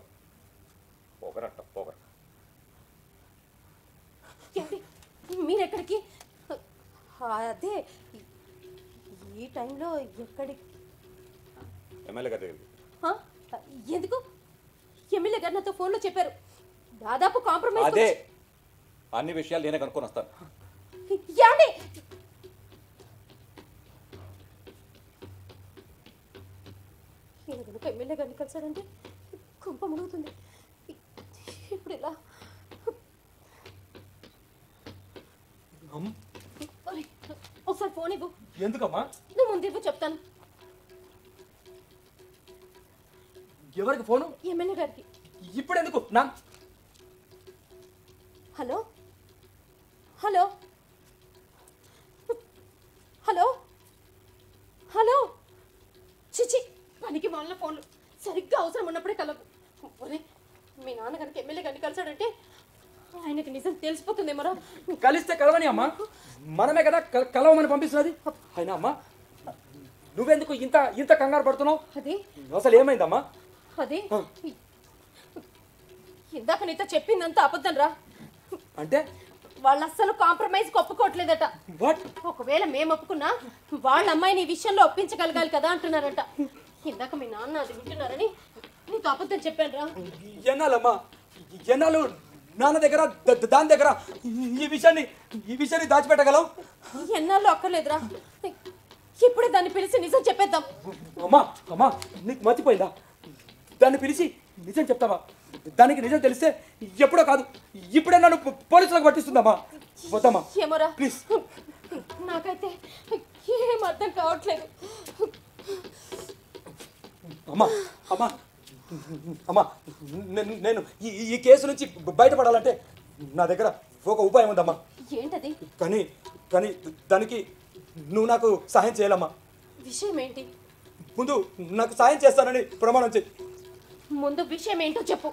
పొగరట్ట పొగరు. ఏమండి, మీరెక్కడికి? అదే ఈ టైంలో ఎక్కడికి? ఎమ్మెల్యే గారి దగ్గరికి. ఎందుకు? ఎమ్మెల్యే గారు నాతో ఫోన్లో చెప్పారు దాదాపు కాంప్రమైజ్. అదే అన్ని విషయాలు నేనే కనుక్కొని వస్తాను. ఏమండి, ఈయన కనుక ఎమ్మెల్యే గారిని కలిసాడంటే కుంప మునుగుతుంది. ఇప్పుడు ఇలా ఒకసారి ఫోన్ ఇవ్వు. ఎందుకమ్మా? నువ్వు ముందు ఇవ్వు, చెప్తాను. ఎవరికి ఫోను? ఎమ్మెల్యే గారికి. ఇప్పుడు ఎందుకు? నా హలో హలో హలో హలో. చిచి, పనికి వాళ్ళ ఫోన్లు సరిగ్గా అవసరం ఉన్నప్పుడే కలవు. ఒరే, మీ నాన్న కనుక ఎమ్మెల్యే గారిని కలిసాడంటే ఆయనకి నిజం తెలిసిపోతుందేమరా. కలిస్తే కలవని అమ్మా, మనమే కదా కలవమని పంపిస్తున్నది. అయినా అమ్మా నువ్వెందుకు ఇంత ఇంత కంగారు పడుతున్నావు? అది అసలు ఏమైందమ్మా? అది ఇందాక నీతో చెప్పిందంతా అబద్ధం రా. అంటే వాళ్ళు అస్సలు కాంప్రమైజ్ ఒప్పుకోవట్లేదట. వాట్? ఒకవేళ మేము ఒప్పుకున్నా వాళ్ళ అమ్మాయిని ఈ విషయంలో ఒప్పించగలగాలి కదా అంటున్నారట. ఇందాక మీ నాన్న అది వింటున్నారని నీతో అబద్ధం చెప్పాను రా. ఎన్నాళ్ళమ్మా, ఎన్నాళ్ళు నాన్న దగ్గర దాని దగ్గర ఈ విషయాన్ని దాచిపెట్టగలవు? ఎన్నాళ్ళు అక్కర్లేదురా, ఇప్పుడే దాన్ని పిలిచి నిజం చెప్పేద్దాం. అమ్మా అమ్మా నీకు మర్చిపోయిందా? దాన్ని పిలిచి నిజం చెప్తావా? దానికి నిజం తెలిస్తే ఎప్పుడో కాదు ఇప్పుడే నన్ను పోలీసులకు పట్టిస్తుందమ్మా. వద్దమ్మా ఏమోరా, ప్లీజ్. నాకైతే ఏం అర్థం కావట్లేదు. అమ్మా అమ్మా అమ్మా నేను ఈ కేసు నుంచి బయటపడాలంటే నా దగ్గర ఒక ఉపాయం ఉందమ్మా. ఏంటది? కానీ కానీ దానికి నువ్వు నాకు సహాయం చేయాలమ్మా. విషయం ఏంటి? ముందు నాకు సహాయం చేస్తానని ప్రమాణం చేయి. ముందు విషయం ఏంటో చెప్పు.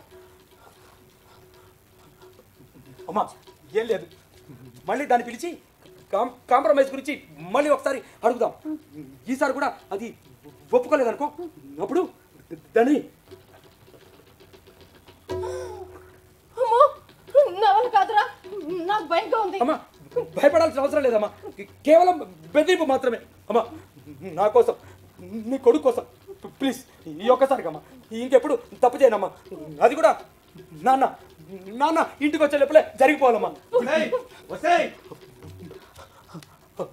అమ్మా ఏం లేదు, మళ్ళీ దాన్ని పిలిచి కాంప్రమైజ్ గురించి మళ్ళీ ఒకసారి అడుగుదాం. ఈసారి కూడా అది ఒప్పుకోలేదనుకో, అప్పుడు దాన్ని అమ్మో, నా వల్ల కాదురా, నాకు భయంగా ఉంది. అమ్మా భయపడాల్సిన అవసరం లేదమ్మా, కేవలం బెదిరింపు మాత్రమే. అమ్మా నా కోసం, నీ కొడుకు కోసం ప్లీజ్ ఈ ఒక్కసారికి అమ్మా, ఇంకెప్పుడు తప్పు చేయనమ్మా. అది కూడా నాన్న నాన్న ఇంటికి వచ్చే లోపలే జరిగిపోవాలమ్మా.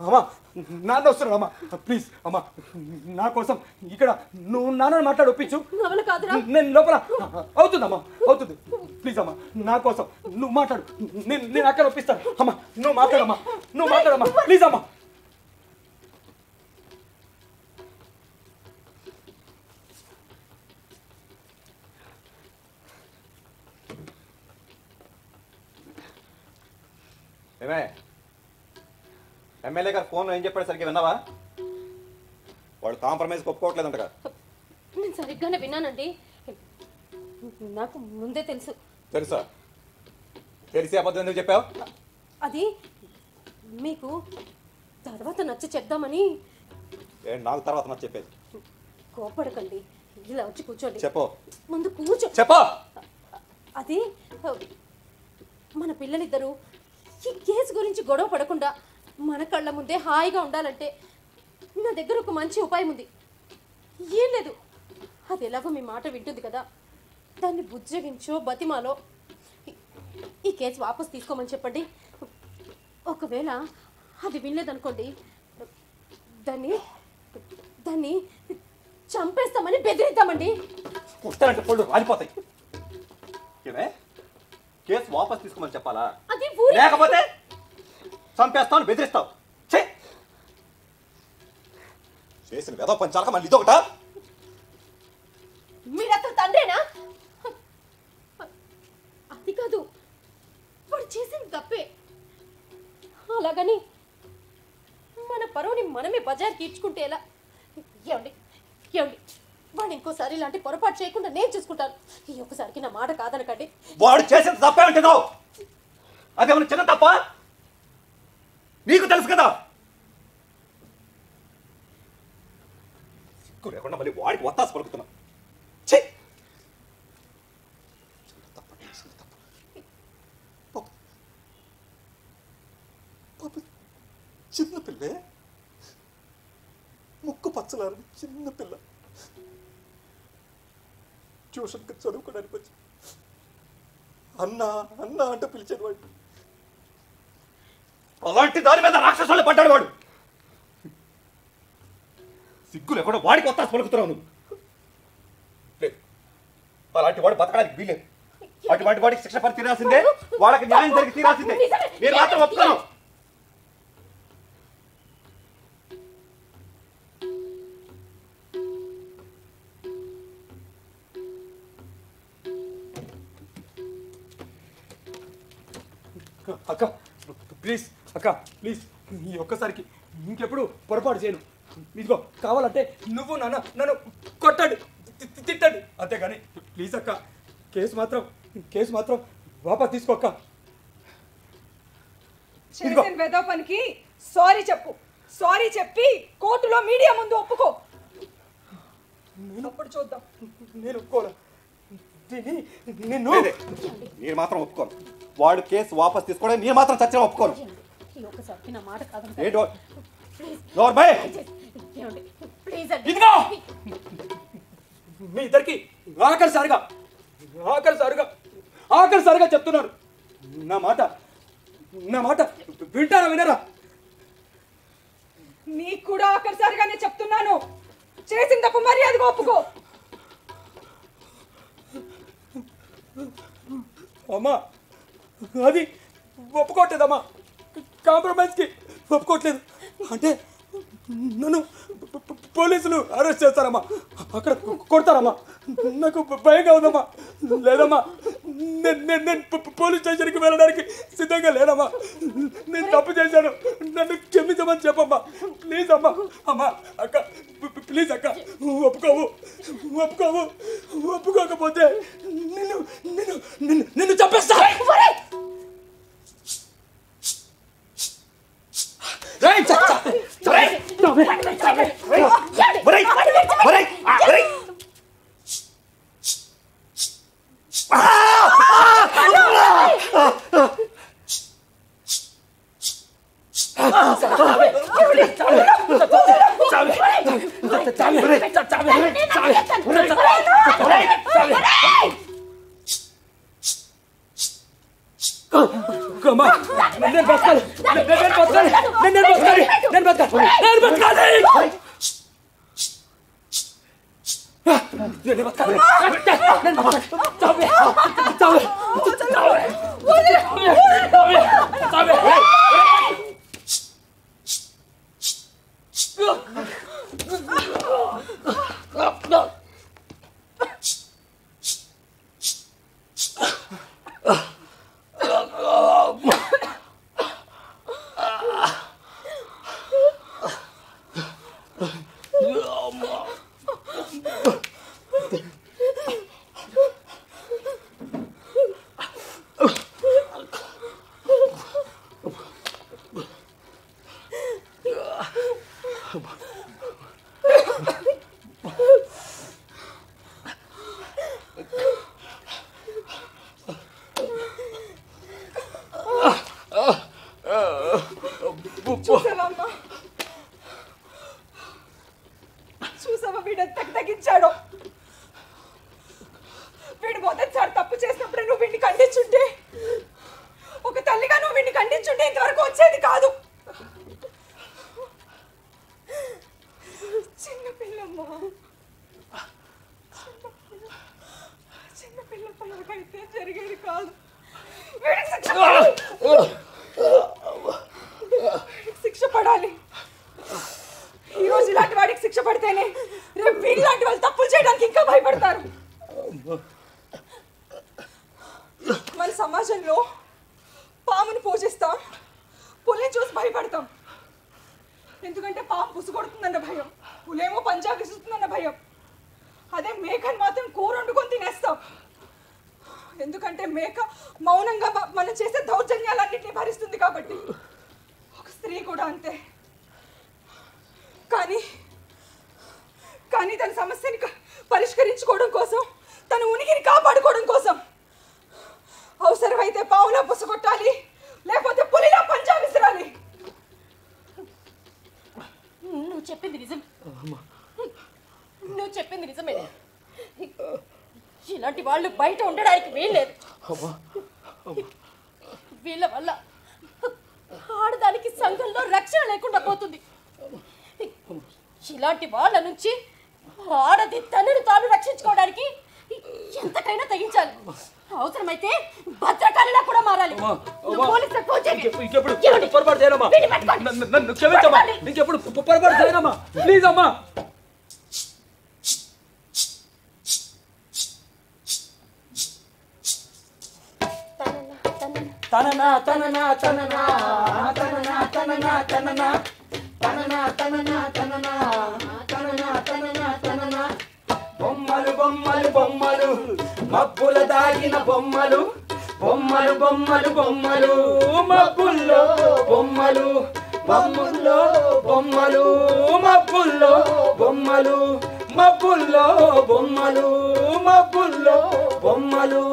అమ్మా నాన్న వస్తున్నాడమ్మా, ప్లీజ్ అమ్మా నా కోసం ఇక్కడ నువ్వు నాన్న మాట్లాడి ఒప్పించు. నేను లోపల అవుతుందమ్మా, అవుతుంది. ప్లీజ్ అమ్మా నా కోసం నువ్వు మాట్లాడు, నేను అక్కడ ఒప్పిస్తాను. అమ్మా నువ్వు మాట్లాడమ్మా ప్లీజ్ అమ్మా. ఏమే ఎమ్మెల్యే గారు ఫోన్ ఏం చెప్పాడు సరిగ్గా విన్నావా? వాడు కాంప్రమైజ్ ఒప్పుకోవట్లేదంటగా. నేను సరిగ్గానే విన్నానండి, నాకు ముందే తెలుసు. తెలుసా? తెలిసి అబద్ధం ఎందుకు చెప్పావు? అది మీకు తర్వాత నచ్చి చెప్దామని. నాకు తర్వాత నాకు చెప్పేది. కోపడకండి, ఇలా వచ్చి కూర్చోండి. చెప్పు. ముందు కూర్చో. చెప్పు. అది మన పిల్లలిద్దరూ ఈ కేసు గురించి గొడవ పడకుండా మన కళ్ళ ముందే హాయిగా ఉండాలంటే నా దగ్గర ఒక మంచి ఉపాయం ఉంది. ఏం లేదు, అది ఎలాగో మీ మాట వింటుంది కదా, దాన్ని బుజ్జగించో బతిమాలో ఈ కేసు వాపస్ తీసుకోమని చెప్పండి. ఒకవేళ అది వినలేదనుకోండి, దాన్ని దాన్ని చంపేస్తామని బెదిరిద్దామండి. కుట్టాలంటే పళ్ళు రాలిపోతాయి. కేసు వాపస్ తీసుకోమని చెప్పాలా? అది లేకపోతే చంపేస్తాను బెదిరిస్తావు. చేసిన వెధవ పంచాలక మళ్ళీ ఇదొకట. మీరు అతను తండ్రేనా? అది కాదు, వాడు చేసింది తప్పే. అలాగని మన పరువుని మనమే బజార్కి ఈడ్చుకుంటే ఎలా? ఏమండి ఏమండి, వాడు ఇంకోసారి ఇలాంటి పొరపాటు చేయకుండా నేను చూసుకుంటాను. ఈ ఒక్కసారికి నా మాట కాదనకండి. వాడు చేసిన తప్పే ఉంటుందో అదేమన్నా చిన్న తప్ప? నీకు తెలుసు కదా. సిగ్గు లేకుండా మళ్ళీ వాడికి వత్తాసు పలుకుతున్నా. చిన్నపిల్లే, ముక్కు పచ్చలారని చిన్నపిల్ల ట్యూషన్కి చదువుకోవడానికి వచ్చి అన్నా అన్నా అంటూ పిలిచాడు వాడు. అలాంటి దాని మీద రాక్షసులు పడ్డాడు వాడు. సిగ్గు లేకుండా వాడికి వత్తాసు పలుకుతున్నావు నువ్వు. అలాంటి వాడు బతకడానికి వీలేదు. అటువంటి వాడికి శిక్ష పడి తీరాల్సిందే, వాళ్ళకి న్యాయం జరిగి తీరాల్సిందే. నేను మాత్రం ఒప్పుకోను. అక్క ప్లీజ్, అక్క ప్లీజ్ ఈ ఒక్కసారికి ఇంకెప్పుడు పొరపాటు చేయను. ఇదిగో కావాలంటే నువ్వు నన్ను కొట్టండి, తిట్టండి, అంతేగాని ప్లీజ్ అక్క కేసు మాత్రం వాపస్ తీసుకోక్క. చేసిన వెధవ పనికి సారీ చెప్పు. సారీ చెప్పి కోర్టులో మీడియా ముందు ఒప్పుకో. అప్పుడు చూద్దాం. నేను ఒప్పుకోను. నేను మాత్రం ఒప్పుకోను. వాడు కేసు వాపస్ తీసుకోవడం నేను మాత్రం చచ్చిన ఒప్పుకోను. ఈ ఒక్కసారికి నా మాట కాదనకండి. ఇదిగో మీ ఇద్దరికి ఆఖరిసారిగా చెప్తున్నాను. నా మాట వింటారా వినరా? నీకు కూడా ఆఖరిసారిగానే చెప్తున్నాను, చేసిన తప్పు మర్యాదగా ఒప్పుకో. అమ్మా అది ఒప్పుకోవట్లేదమ్మా, కాంప్రమైజ్కి ఒప్పుకోవట్లేదు. అంటే నన్ను పోలీసులు అరెస్ట్ చేస్తారమ్మా, అక్కడ కొడతారమ్మా. నాకు భయంగా ఉందమ్మా. లేదమ్మా, నేను పోలీస్ స్టేషన్కి వెళ్ళడానికి సిద్ధంగా లేదమ్మా. నేను తప్పు చేశాను, నన్ను క్షమించమని చెప్పమ్మా ప్లీజ్ అమ్మా. అమ్మా అక్క ప్లీజ్ అక్క, ఒప్పుకోకపోతే నిన్ను చంపేస్తా. చూసావమ్మా, చూసావా వీడు ఎంత తగ్గించాడో. వీడు మొదటిసారి తప్పు చేసినప్పుడే నువ్వు వీడిని ఖండించుంటే, ఒక తల్లిగా నువ్వు వీడిని ఖండించుంటే ఇంతవరకు వచ్చేది కాదు. చిన్నపిల్లమ్మా, చిన్నపిల్లపైతే జరిగేది కాదు. శిక్ష పడాలి. ఈరోజు ఇలాంటి వాడికి శిక్ష పడితేనే రేపు వీళ్ళలాంటి వాళ్ళు తప్పులు చేయడానికి ఇంకా భయపడతారు. మన సమాజంలో పాముని పూజిస్తాం, పులిని చూసి భయపడతాం. ఎందుకంటే పాము పుసుగొడుతుందన్న భయం, పులేమో పంజా విసురుతుందన్న భయం. అదే మేకని మాత్రం కూర వండుకొని తినేస్తాం. ఎందుకంటే మేక మౌనంగా మనం చేసే దౌర్జన్యాలన్నింటినీ భరిస్తుంది కాబట్టి. ఒక స్త్రీ కూడా అంతే. కానీ తన సమస్యని పరిష్కరించుకోవడం కోసం, తన ఉనికిని కాపాడుకోవడం కోసం అవసరమైతే పావులా పుసగొట్టాలి, లేకపోతే పులిలా పంజా విసిరాలి. నువ్వు చెప్పింది నిజం, నువ్వు చెప్పింది నిజమే. ఇలాంటి వాళ్ళు బయట ఉండడానికి వీల్లేదు. వీళ్ళ వల్ల ఆడదానికి సంఘంలో రక్షణ లేకుండా పోతుంది. ఇలాంటి వాళ్ళ నుంచి ఆడది తనను తాను రక్షించుకోవడానికి ఎంతకైనా తగ్గించాలి. అవసరమైతే భద్రకాళిలా కూడా మారాలి. ఇంకెప్పుడు పొరపాటు చేయనమ్మా, నన్ను క్షమించమ్మా. ఇంకెప్పుడు పొరపాటు చేయనమ్మా, ప్లీజ్ అమ్మా. తననా తననా తననా తననా తననా తననా తననా తననా తననా తననా తననా తననా. బొమ్మలు బొమ్మలు బొమ్మలు, మబ్బుల దాగిన బొమ్మలు, బొమ్మలు బొమ్మలు బొమ్మలు, మబ్బుల్లో బొమ్మలు, బొమ్మల్లో బొమ్మలు, మబ్బుల్లో బొమ్మలు, మబ్బుల్లో బొమ్మలు, మబ్బుల్లో బొమ్మలు.